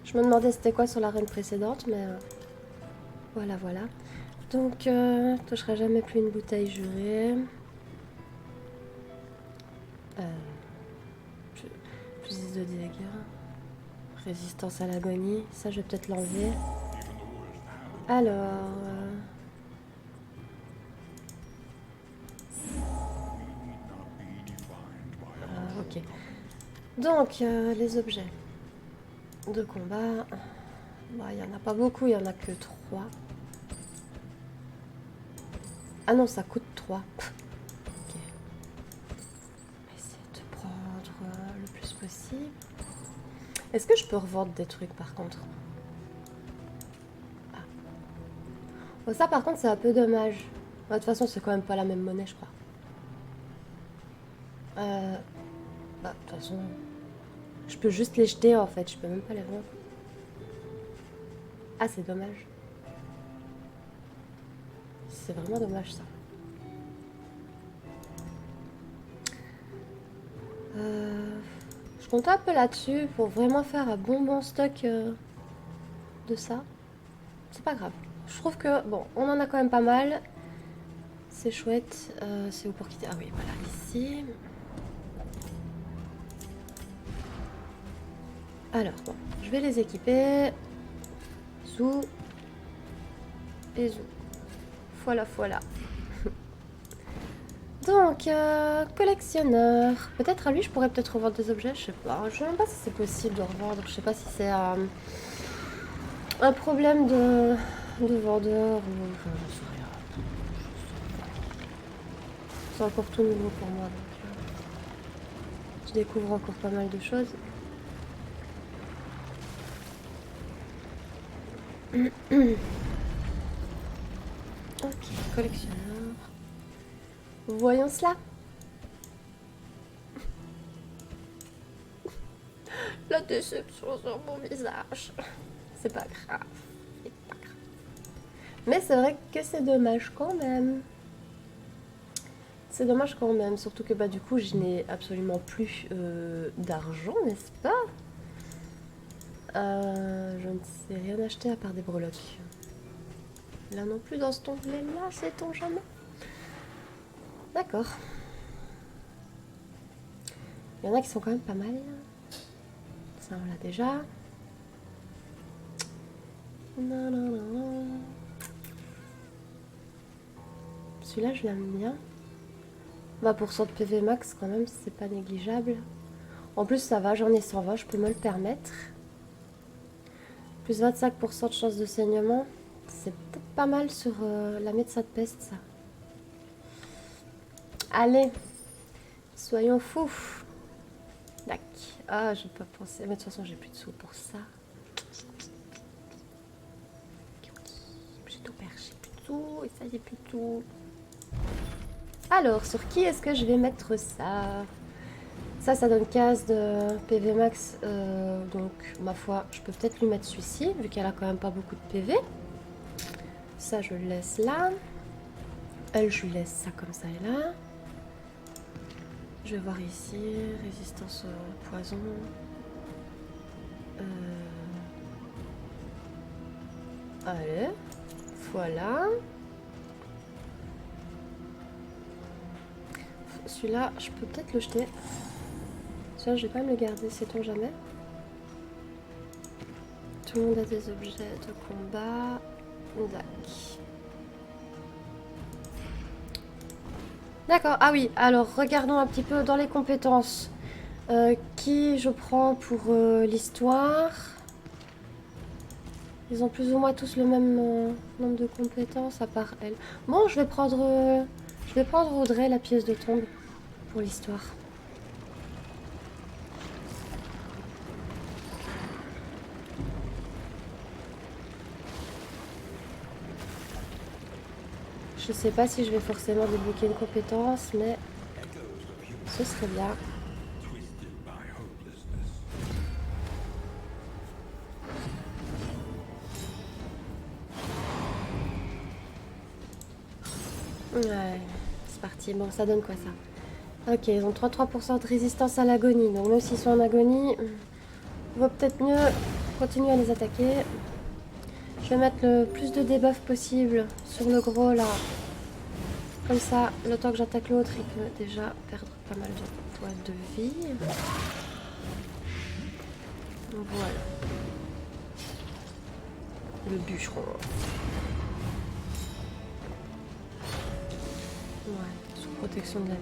[SPEAKER 1] Je me demandais c'était quoi sur la run précédente, mais voilà, voilà. Donc, toucherai jamais plus une bouteille jurée. Plus 10 de dégâts. Résistance à l'agonie. Ça, je vais peut-être l'enlever. Alors... ok. Donc, les objets de combat. Bah, il n'y en a pas beaucoup, il n'y en a que 3. Ah non, ça coûte 3. Ok. On va essayer de prendre le plus possible. Est-ce que je peux revendre des trucs par contre? Ah. Bon, ça par contre, c'est un peu dommage. Bah, de toute façon, c'est quand même pas la même monnaie, je crois. Bah, de toute façon, je peux juste les jeter en fait, je peux même pas les vendre. Ah, c'est dommage. C'est vraiment dommage ça. Je compte un peu là-dessus pour vraiment faire un bon stock de ça. C'est pas grave. Je trouve que, bon, on en a quand même pas mal. C'est chouette. C'est où pour quitter? Ah oui, voilà, ici. Alors, bon, je vais les équiper. Zou. Et zou. Voilà, voilà. Donc, collectionneur. Peut-être à lui, je pourrais peut-être revendre des objets, je sais pas. Je sais même pas si c'est possible de revendre. Je sais pas si c'est un problème de vendeur ou... Enfin, je sais rien. C'est encore tout nouveau pour moi, donc je découvre encore pas mal de choses. Ok, collectionneur. Voyons cela. La déception sur mon visage. C'est pas grave. C'est pas grave. Mais c'est vrai que c'est dommage quand même. C'est dommage quand même, surtout que bah du coup je n'ai absolument plus d'argent, n'est-ce pas? Je ne sais rien acheter à part des breloques. Là non plus dans ce onglet-là, sait-on jamais? D'accord. Il y en a qui sont quand même pas mal. Ça on l'a déjà. Non, non, non, non. Celui-là je l'aime bien. Bah pour 100 de PV max quand même, c'est pas négligeable. En plus ça va, j'en ai 120, je peux me le permettre. Plus 25% de chance de saignement. C'est peut-être pas mal sur la médecin de peste ça. Allez, soyons fous. Tac. Ah, je peux pas penser. Mais de toute façon, j'ai plus de sous pour ça. J'ai tout perché, plus de tout. Et ça, j'ai plus tout. Alors, sur qui est-ce que je vais mettre ça? Ça donne 15 de PV max. Donc, ma foi, je peux peut-être lui mettre celui-ci, vu qu'elle a quand même pas beaucoup de PV. Ça, je le laisse là. Elle, je lui laisse ça comme ça et là. Je vais voir ici. Résistance au poison. Allez. Voilà. Celui-là, je peux peut-être le jeter. Celui-là, je vais quand même le garder, sait-on jamais. Tout le monde a des objets de combat. D'accord, ah oui, alors regardons un petit peu dans les compétences. Qui je prends pour l'histoire? Ils ont plus ou moins tous le même nombre de compétences, à part elle. Bon, je vais prendre Audrey, la pièce de tombe, pour l'histoire. Je sais pas si je vais forcément débloquer une compétence, mais ce serait bien. Ouais, c'est parti. Bon, ça donne quoi ça? Ok, ils ont 33% de résistance à l'agonie. Donc même s'ils sont en agonie, on va peut-être mieux continuer à les attaquer. Je vais mettre le plus de debuff possible sur le gros là. Comme ça, le temps que j'attaque l'autre, il peut déjà perdre pas mal de points de vie. Voilà. Le bûcheron. Ouais, sous protection de la vie.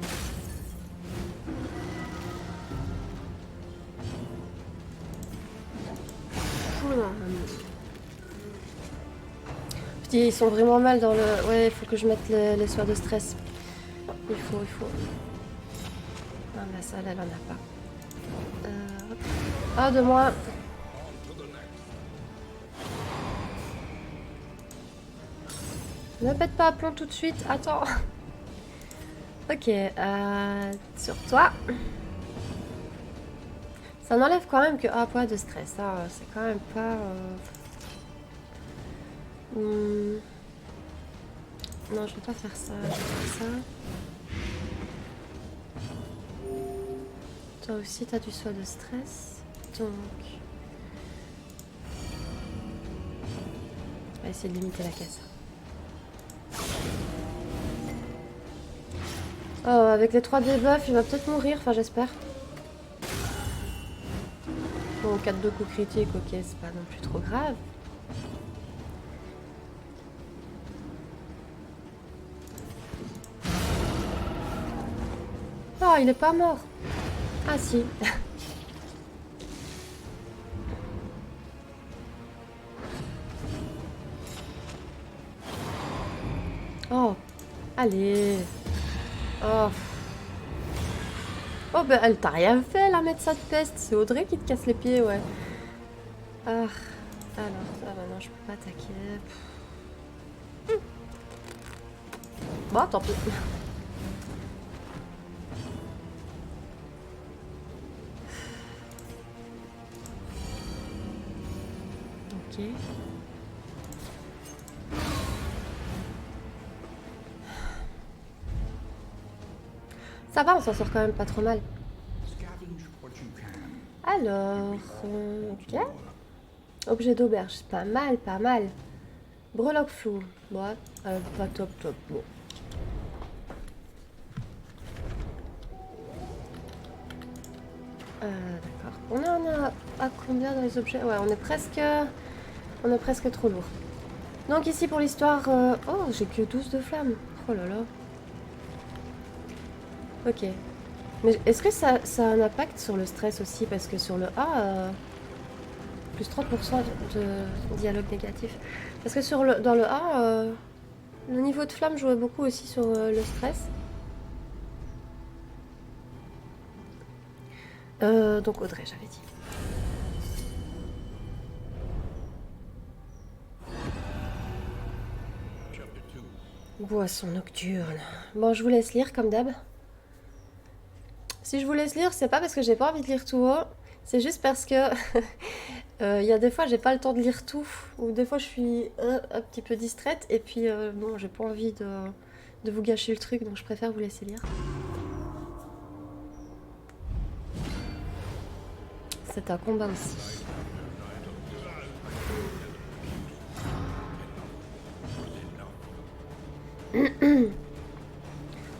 [SPEAKER 1] Ils sont vraiment mal dans le... Ouais, il faut que je mette les soins de stress. Il faut. Non, mais ça, là, elle en a pas. Ah, de moins. Ne pète pas à plomb tout de suite. Attends. Ok, sur toi. Ça n'enlève quand même que un point de stress. Hein. C'est quand même pas... Non, je vais pas faire ça. Je vais faire ça. Toi aussi, t'as du soin de stress. Donc... On va essayer de limiter la casse. Oh, avec les 3 debuffs, il va peut-être mourir. Enfin, j'espère. Bon, 4 de coups critiques, ok, c'est pas non plus trop grave. Oh, il est pas mort. Ah si. Oh, allez. Oh. Oh, ben elle t'a rien fait, la médecin de peste. C'est Audrey qui te casse les pieds, ouais. Ah, alors, ah bah non, je peux pas attaquer. Bon, tant pis. Ok. Ça va, on s'en sort quand même pas trop mal. Alors, ok. Objet d'auberge, c'est pas mal, pas mal. Breloque flou, ouais, pas top, bon. D'accord. On a à combien dans les objets? Ouais, on est presque trop lourd. Donc ici pour l'histoire... Oh, j'ai que 12 de flammes. Oh là là. Ok. Mais est-ce que ça a un impact sur le stress aussi? Parce que sur le A, plus 30% de dialogue négatif. Parce que dans le A, le niveau de flamme jouait beaucoup aussi sur le stress. Donc Audrey, j'avais dit. Boisson nocturne. Bon, je vous laisse lire comme d'hab. Si je vous laisse lire, c'est pas parce que j'ai pas envie de lire tout haut, c'est juste parce que il y a des fois j'ai pas le temps de lire tout, ou des fois je suis un petit peu distraite, et puis bon, j'ai pas envie de vous gâcher le truc, donc je préfère vous laisser lire. C'est un combat aussi.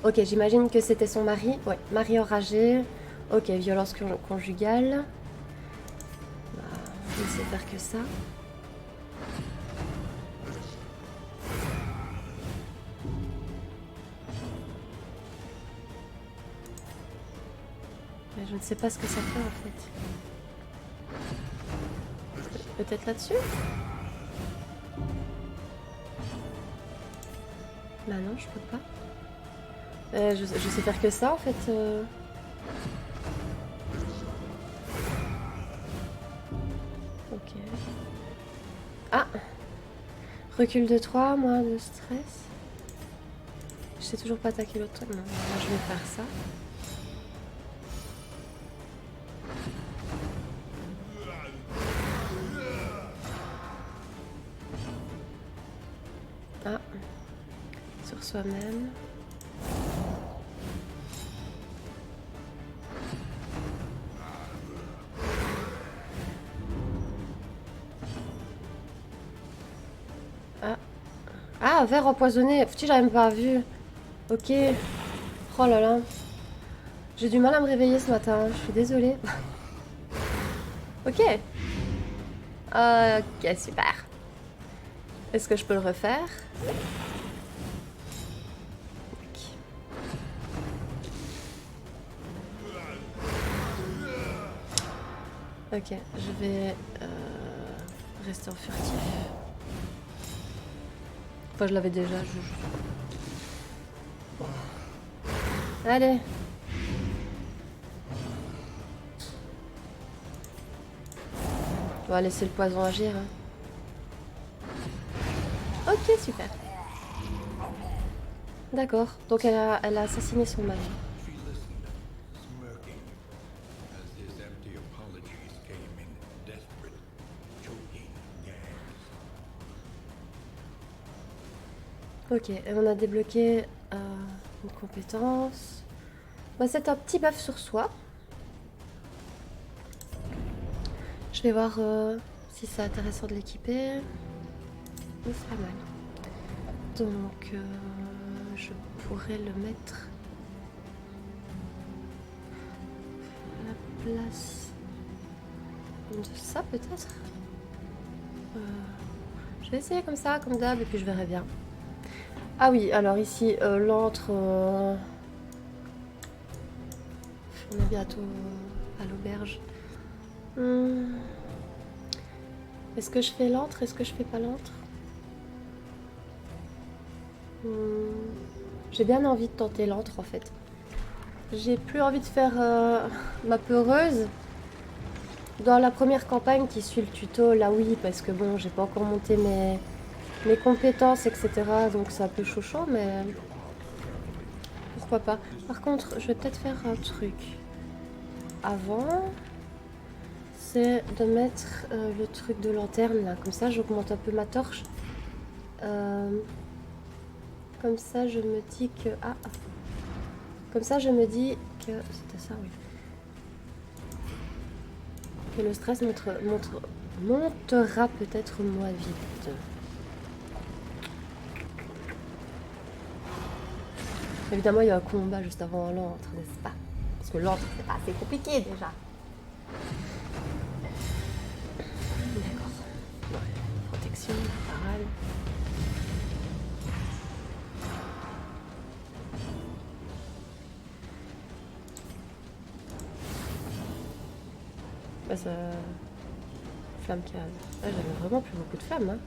[SPEAKER 1] Ok, j'imagine que c'était son mari. Ouais, mari enragé. Ok, violence conjugale. Bah, je ne sais faire que ça. Mais je ne sais pas ce que ça fait en fait. Peut-être là-dessus? Bah non, je peux pas. Je sais faire que ça en fait. Ok. Ah! Recul de 3, moins de stress. Je sais toujours pas attaquer l'autre truc. Non, là, je vais faire ça. Ah. Sur soi-même. Ah. Ah, verre empoisonné. Putain, j'avais même pas vu. Ok. Oh là là. J'ai du mal à me réveiller ce matin. Je suis désolée. Ok. Ok, super. Est-ce que je peux le refaire? Ok, je vais rester en furtif. Enfin, je l'avais déjà. Allez. On va laisser le poison agir. Hein. Ok, super. D'accord. Donc elle a assassiné son mari. Ok, et on a débloqué une compétence. Bah, c'est un petit buff sur soi. Je vais voir si c'est intéressant de l'équiper. Oui, c'est pas mal. Donc, je pourrais le mettre à la place de ça, peut-être. Je vais essayer comme ça, comme d'hab, et puis je verrai bien. Ah oui, alors ici, l'antre... on est bientôt à l'auberge. Est-ce que je fais l'antre? Est-ce que je fais pas l'antre? J'ai bien envie de tenter l'antre en fait. J'ai plus envie de faire ma peureuse. Dans la première campagne qui suit le tuto, là oui, parce que bon, j'ai pas encore monté mes compétences, etc. Donc c'est un peu chaud, mais pourquoi pas. Par contre, je vais peut-être faire un truc. Avant, c'est de mettre le truc de lanterne là. Comme ça, j'augmente un peu ma torche. Comme ça, je me dis que... Ah. Comme ça, je me dis que... C'était ça, oui. Que le stress montera peut-être moins vite. Évidemment, il y a un combat juste avant l'antre, n'est-ce pas? Parce que l'antre, c'est pas assez compliqué déjà. D'accord. Ouais. Protection, parade. Bah ça... Flamme cave. Ah, j'avais vraiment plus beaucoup de flammes, hein.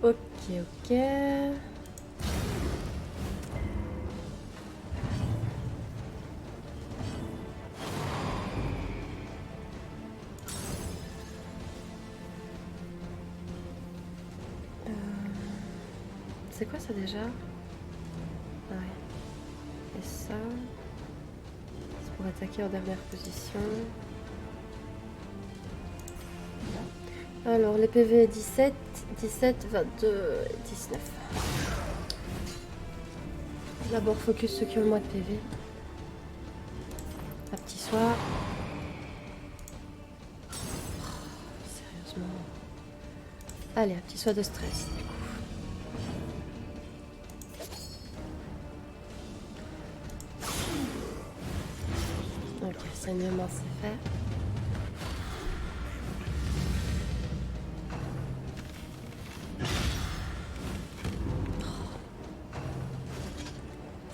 [SPEAKER 1] Ok, ok. c'est quoi ça déjà? Ah ouais. Et ça, c'est pour attaquer en dernière position. Alors les PV 17, 17, 22 et 19. D'abord focus ceux qui ont le moins de PV. Un petit soir. Sérieusement. Allez, un petit soin de stress. Ok, saignement c'est fait.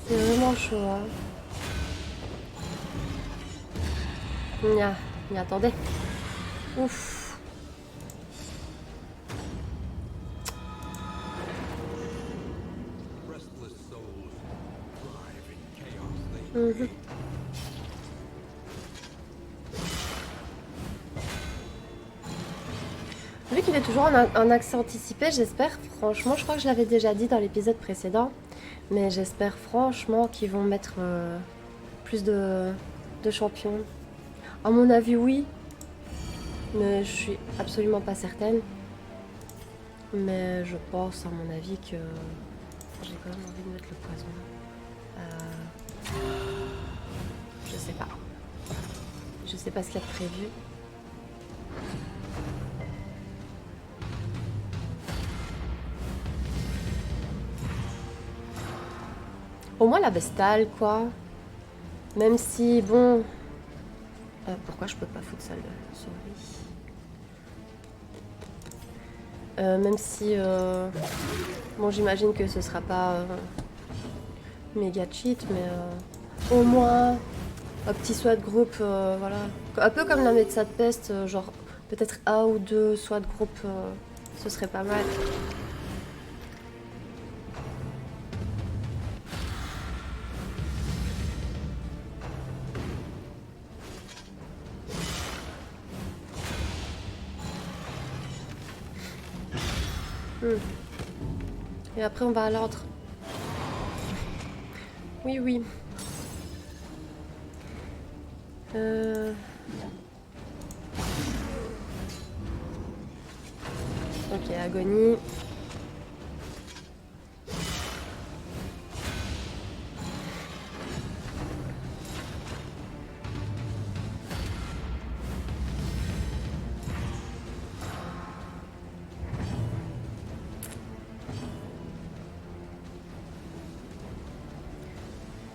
[SPEAKER 1] C'est vraiment chaud, hein. Nya, attendez. Ouf. Mmh. Vu qu'il est toujours en accès anticipé, j'espère, franchement, je crois que je l'avais déjà dit dans l'épisode précédent, mais j'espère franchement qu'ils vont mettre plus de champions. À mon avis, oui, mais je suis absolument pas certaine. Mais je pense, à mon avis, que j'ai quand même envie de mettre le poison. Je sais pas. Je sais pas ce qu'il y a de prévu. Au moins la vestale, quoi. Même si, bon... pourquoi je peux pas foutre ça, le souris? Même si... bon, j'imagine que ce sera pas méga cheat, mais au moins un petit SWAT groupe, voilà. Un peu comme la médecin de peste, genre peut-être un ou deux SWAT groupe, ce serait pas mal. Et après on va à l'ordre. Oui, oui. Ok, agonie.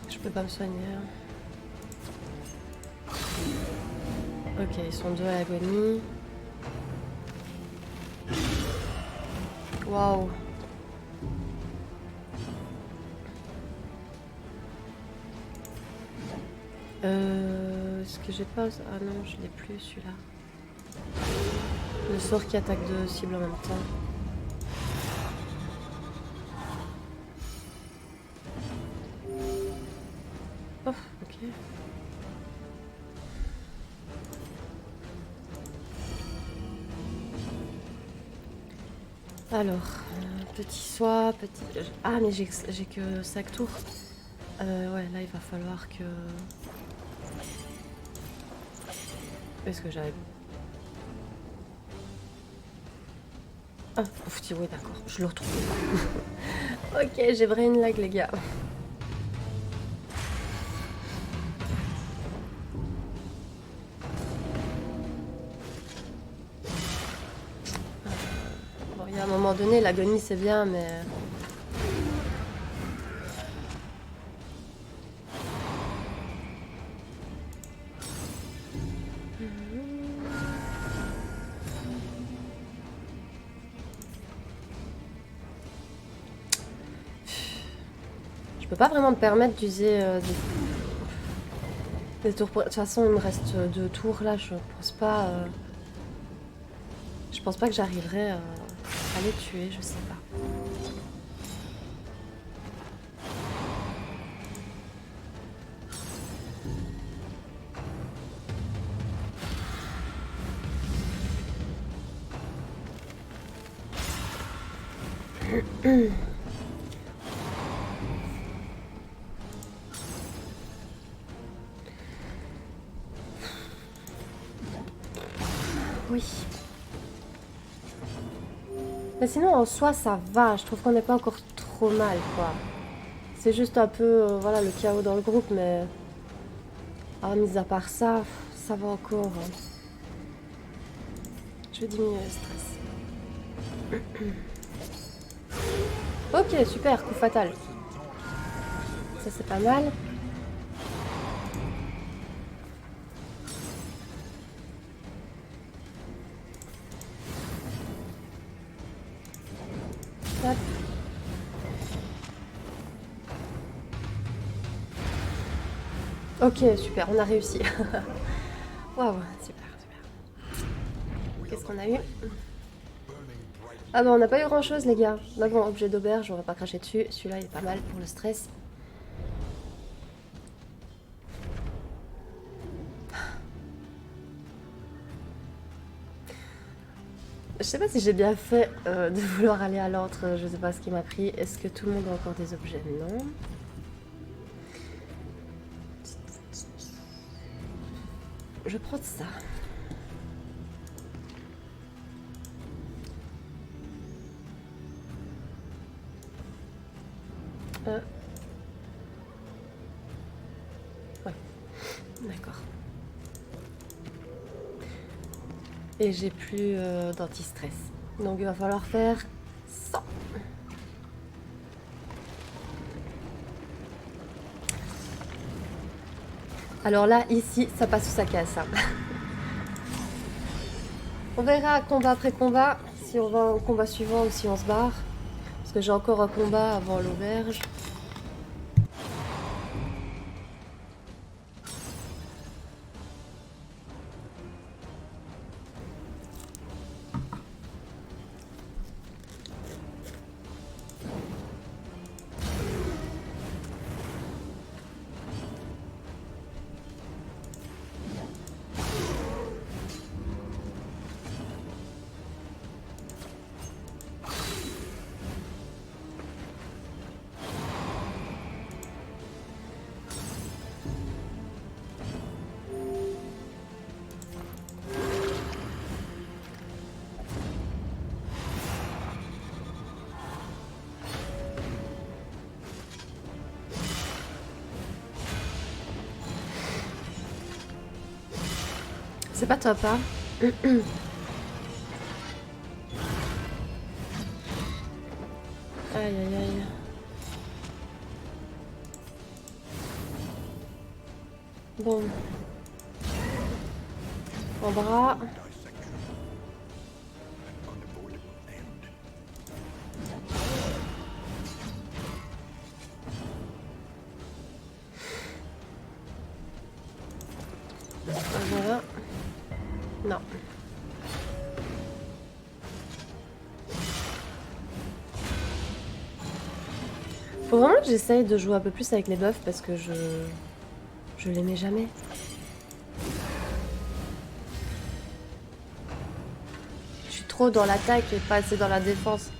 [SPEAKER 1] Je peux pas me soigner. Ok, ils sont deux à l'agonie. Waouh. Est-ce que j'ai pas... Ah non, je l'ai plus celui-là. Le sort qui attaque deux cibles en même temps. Oh, ok. Alors, petit soin, petit... Ah, mais j'ai que 5 tours. Ouais, là, il va falloir que... Est-ce que j'arrive? Ah, ouf, oui, d'accord, je le retrouve pas. Ok, j'ai vrai une lag, les gars. Bon, il y a un moment donné, l'agonie c'est bien, mais... Je peux pas vraiment me permettre d'user des tours. De toute façon, il me reste 2 tours là. Je pense pas. Je pense pas que j'arriverai à les tuer. Je sais pas. oui. Mais sinon, en soi, ça va. Je trouve qu'on n'est pas encore trop mal, quoi. C'est juste un peu, voilà, le chaos dans le groupe, mais... Ah, mis à part ça, ça va encore. Je vais diminuer le stress. Ok, super, coup fatal. Ça, c'est pas mal. Hop. Ok, super, on a réussi. Waouh, super, super. Qu'est-ce qu'on a eu? Ah bah on n'a pas eu grand chose les gars. Bah bon, objet d'auberge, on va pas cracher dessus. Celui-là il est pas mal pour le stress. Je sais pas si j'ai bien fait de vouloir aller à l'antre, je sais pas ce qui m'a pris. Est-ce que tout le monde a encore des objets? Non. Je prends de ça. Ouais, d'accord. Et j'ai plus d'anti-stress. Donc il va falloir faire 100. Alors là, ici, ça passe ou ça casse. Hein. On verra combat après combat, si on va au combat suivant ou si on se barre. Parce que j'ai encore un combat avant l'auberge. C'est pas top, hein. Aïe aïe aïe. Bon. En bras. Voilà. Non. Faut vraiment que j'essaye de jouer un peu plus avec les buffs parce que je les mets jamais. Je suis trop dans l'attaque et pas assez dans la défense.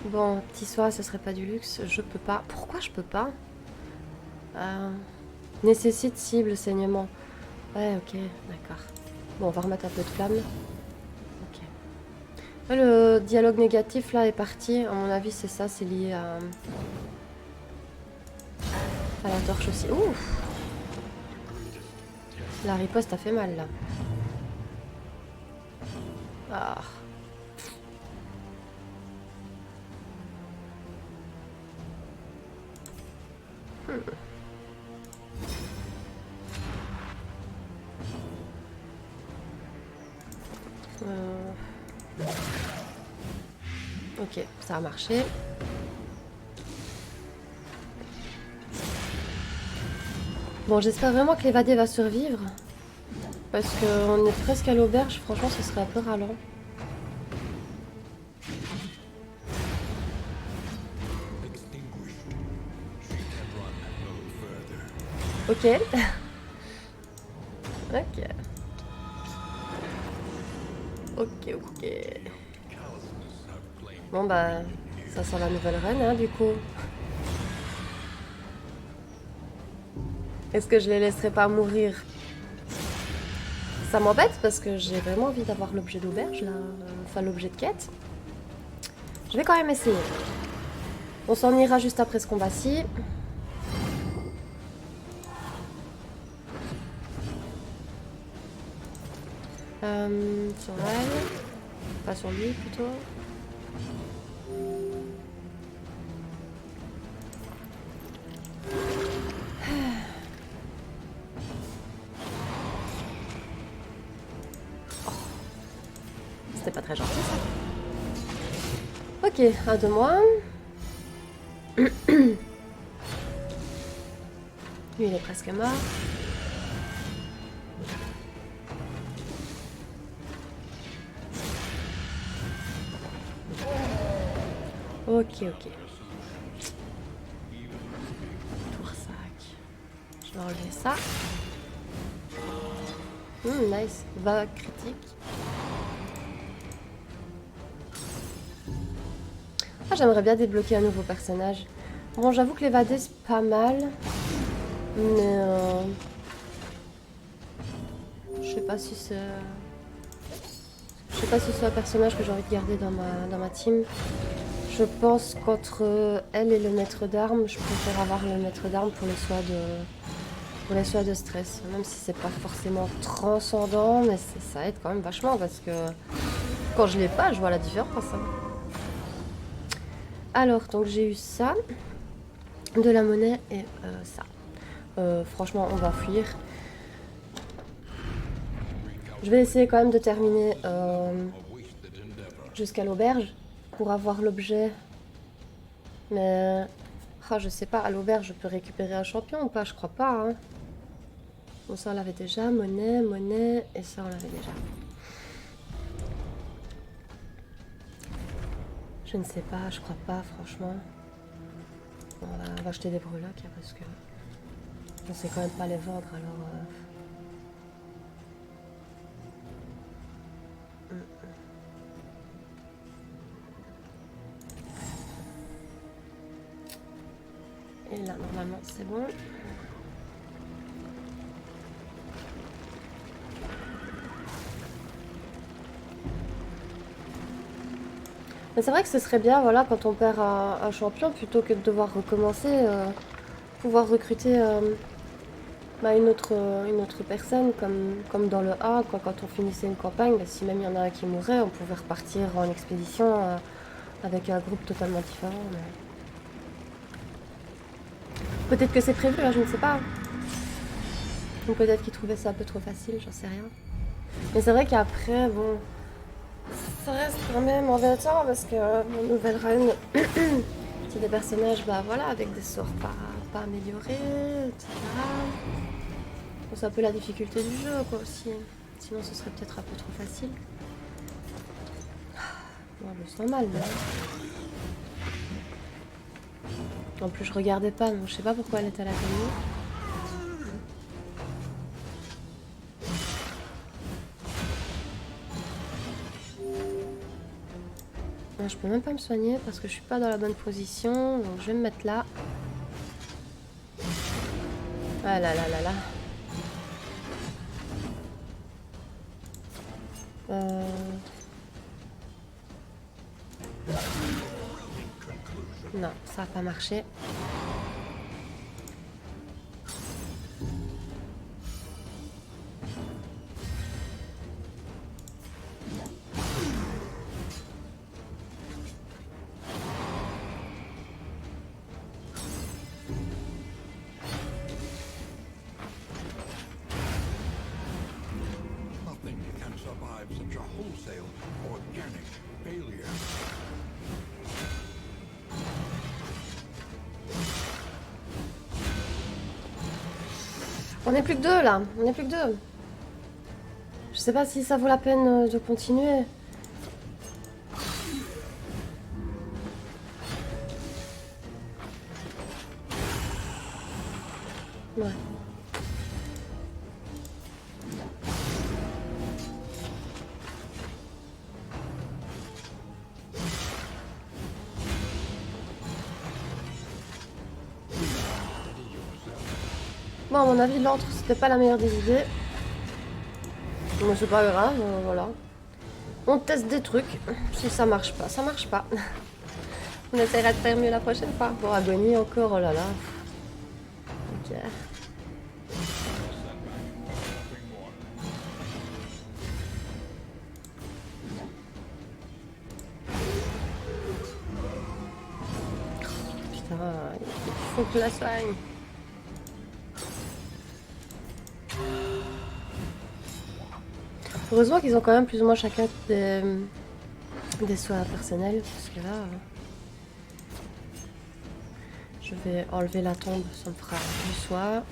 [SPEAKER 1] Bon, petit soir, ce serait pas du luxe. Je peux pas. Pourquoi je peux pas? Nécessite cible, saignement. Ouais, ok, d'accord. Bon, on va remettre un peu de flamme. Ok. Ouais, le dialogue négatif là est parti. À mon avis, c'est ça, c'est lié à la torche aussi. Ouf! La riposte a fait mal là. Ah. Ok, ça a marché. Bon, j'espère vraiment que l'évadé va survivre. Parce qu'on est presque à l'auberge, franchement, ce serait un peu ralent. Ok. Ok. Ok, ok. Bon bah, ça sent la nouvelle reine, hein, du coup. Est-ce que je les laisserai pas mourir? Ça m'embête parce que j'ai vraiment envie d'avoir l'objet d'auberge là, enfin l'objet de quête. Je vais quand même essayer. On s'en ira juste après ce combat-ci. Sur elle. Pas sur lui plutôt. C'était pas très gentil ça. Ok, un de moins. Lui il est presque mort. Ok, ok. Tour 5. Je vais enlever ça. Nice. Va critique. Ah, j'aimerais bien débloquer un nouveau personnage. Bon, j'avoue que l'évader c'est pas mal. Mais je sais pas si c'est... Je sais pas si c'est un personnage que j'ai envie de garder dans ma team. Je pense qu'entre elle et le maître d'armes, je préfère avoir le maître d'armes pour les soins de stress. Même si c'est pas forcément transcendant, mais ça aide quand même vachement parce que quand je l'ai pas, je vois la différence. Hein. Alors, donc j'ai eu ça, de la monnaie et ça. Franchement, on va fuir. Je vais essayer quand même de terminer jusqu'à l'auberge pour avoir l'objet. Mais je sais pas, à l'auberge, je peux récupérer un champion ou pas? Je crois pas. Hein. Bon, ça on l'avait déjà. Monnaie, et ça on l'avait déjà. Je ne sais pas, je crois pas, franchement. Bon, on va acheter des breloques hein, parce que on sait quand même pas les vendre alors. Et là, normalement, c'est bon. Mais c'est vrai que ce serait bien, voilà, quand on perd un champion, plutôt que de devoir recommencer, pouvoir recruter une autre personne, comme dans le A, quoi, quand on finissait une campagne, si même il y en a un qui mourait, on pouvait repartir en expédition avec un groupe totalement différent. Mais... peut-être que c'est prévu, hein, je ne sais pas. Ou peut-être qu'ils trouvaient ça un peu trop facile, j'en sais rien. Mais c'est vrai qu'après, bon, ça reste quand même embêtant parce que mon nouvelle run, c'est des personnages, voilà, avec des sorts pas améliorés, etc. Bon, c'est un peu la difficulté du jeu, quoi, aussi. Sinon, ce serait peut-être un peu trop facile. Bon, je me sens mal, là. En plus, je regardais pas, donc je sais pas pourquoi elle était à la télé. Non, je peux même pas me soigner parce que je suis pas dans la bonne position, donc je vais me mettre là. Ah là là là là. Non, ça n'a pas marché. On n'est plus que deux là, on n'est plus que deux. Je sais pas si ça vaut la peine de continuer. Ouais. Bon, à mon avis, l'autre, c'était pas la meilleure des idées. Mais c'est pas grave, voilà. On teste des trucs. Si ça marche pas, ça marche pas. On essaiera de faire mieux la prochaine fois. Bon, agonie encore, oh là là. Ok. Putain, il faut que je la soigne. Heureusement qu'ils ont quand même plus ou moins chacun des soins personnels. Parce que là... je vais enlever la tombe, ça me fera du soin.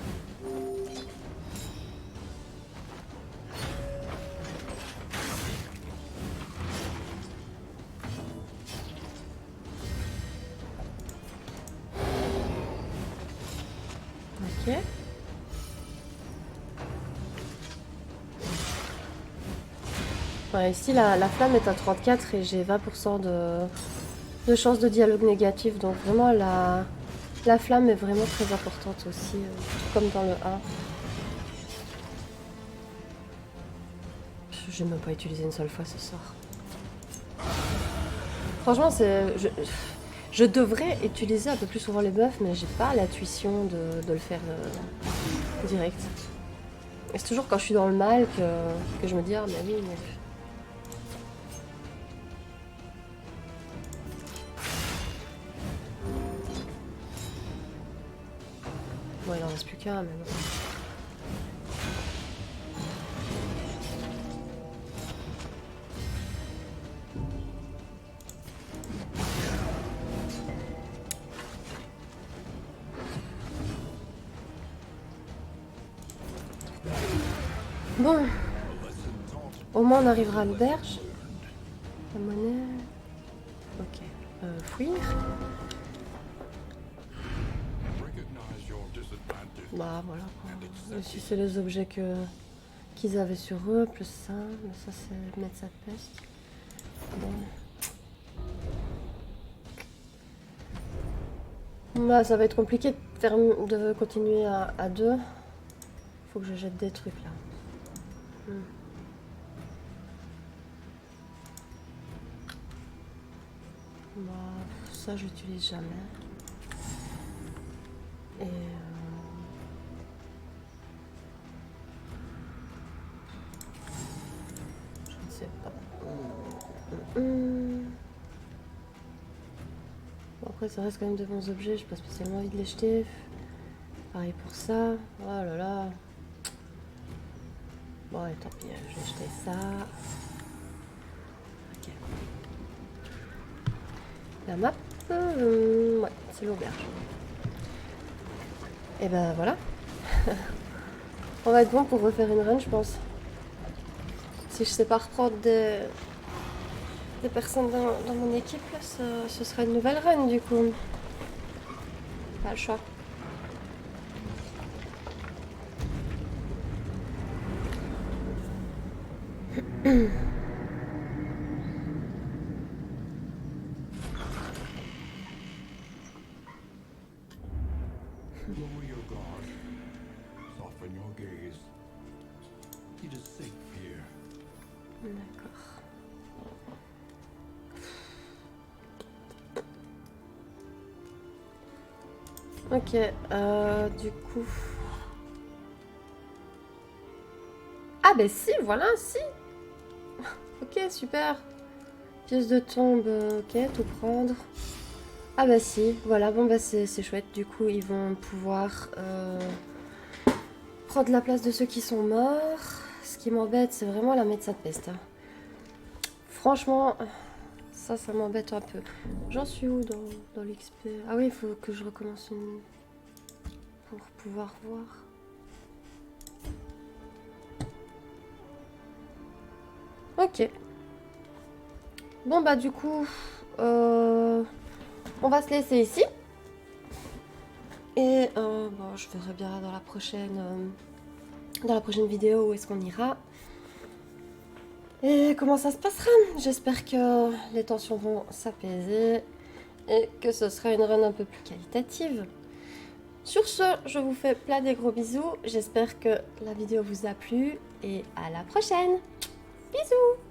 [SPEAKER 1] Ok. Ouais, ici la flamme est à 34 et j'ai 20% de chance de dialogue négatif. Donc vraiment la flamme est vraiment très importante aussi, comme dans le 1. Je n'ai même pas utilisé une seule fois ce sort. Franchement, je devrais utiliser un peu plus souvent les buffs, mais j'ai pas l'intuition de le faire direct. Et c'est toujours quand je suis dans le mal que je me dis, ah mais oui, mais... Bon, il en reste plus qu'un, mais bon. Bon, au moins on arrivera à l'auberge. La monnaie... Ok. Fuir. Bah voilà. Ici c'est les objets qu'ils avaient sur eux, plus ça. Mais ça c'est mettre sa peste. Bon. Bah ça va être compliqué de continuer à deux. Faut que je jette des trucs là. Bah, ça j'utilise jamais. Et je ne sais pas. Bon, après ça reste quand même de bons objets, j'ai pas spécialement envie de les jeter. Pareil pour ça. Oh là là. Bon ouais, tant pis, je vais jeter ça. Ok. La map, ouais, c'est l'auberge. Et ben voilà. On va être bon pour refaire une run, je pense. Si je sais pas reprendre des personnes dans mon équipe, là, ce sera une nouvelle run du coup. Pas le choix. Ok, du coup... Ah ben si, voilà, si. Ok, super. Pièce de tombe, ok, tout prendre. Ah bah si, voilà, bon bah c'est chouette. Du coup, ils vont pouvoir prendre la place de ceux qui sont morts. Ce qui m'embête, c'est vraiment la médecin de peste. Hein. Franchement, ça m'embête un peu. J'en suis où dans l'XP? Ah oui, il faut que je recommence une... pour pouvoir voir. Ok. Bon bah du coup, on va se laisser ici. Et bon, je verrai bien dans la prochaine vidéo où est-ce qu'on ira. Et comment ça se passera. J'espère que les tensions vont s'apaiser et que ce sera une run un peu plus qualitative. Sur ce, je vous fais plein de gros bisous. J'espère que la vidéo vous a plu et à la prochaine. Bisous!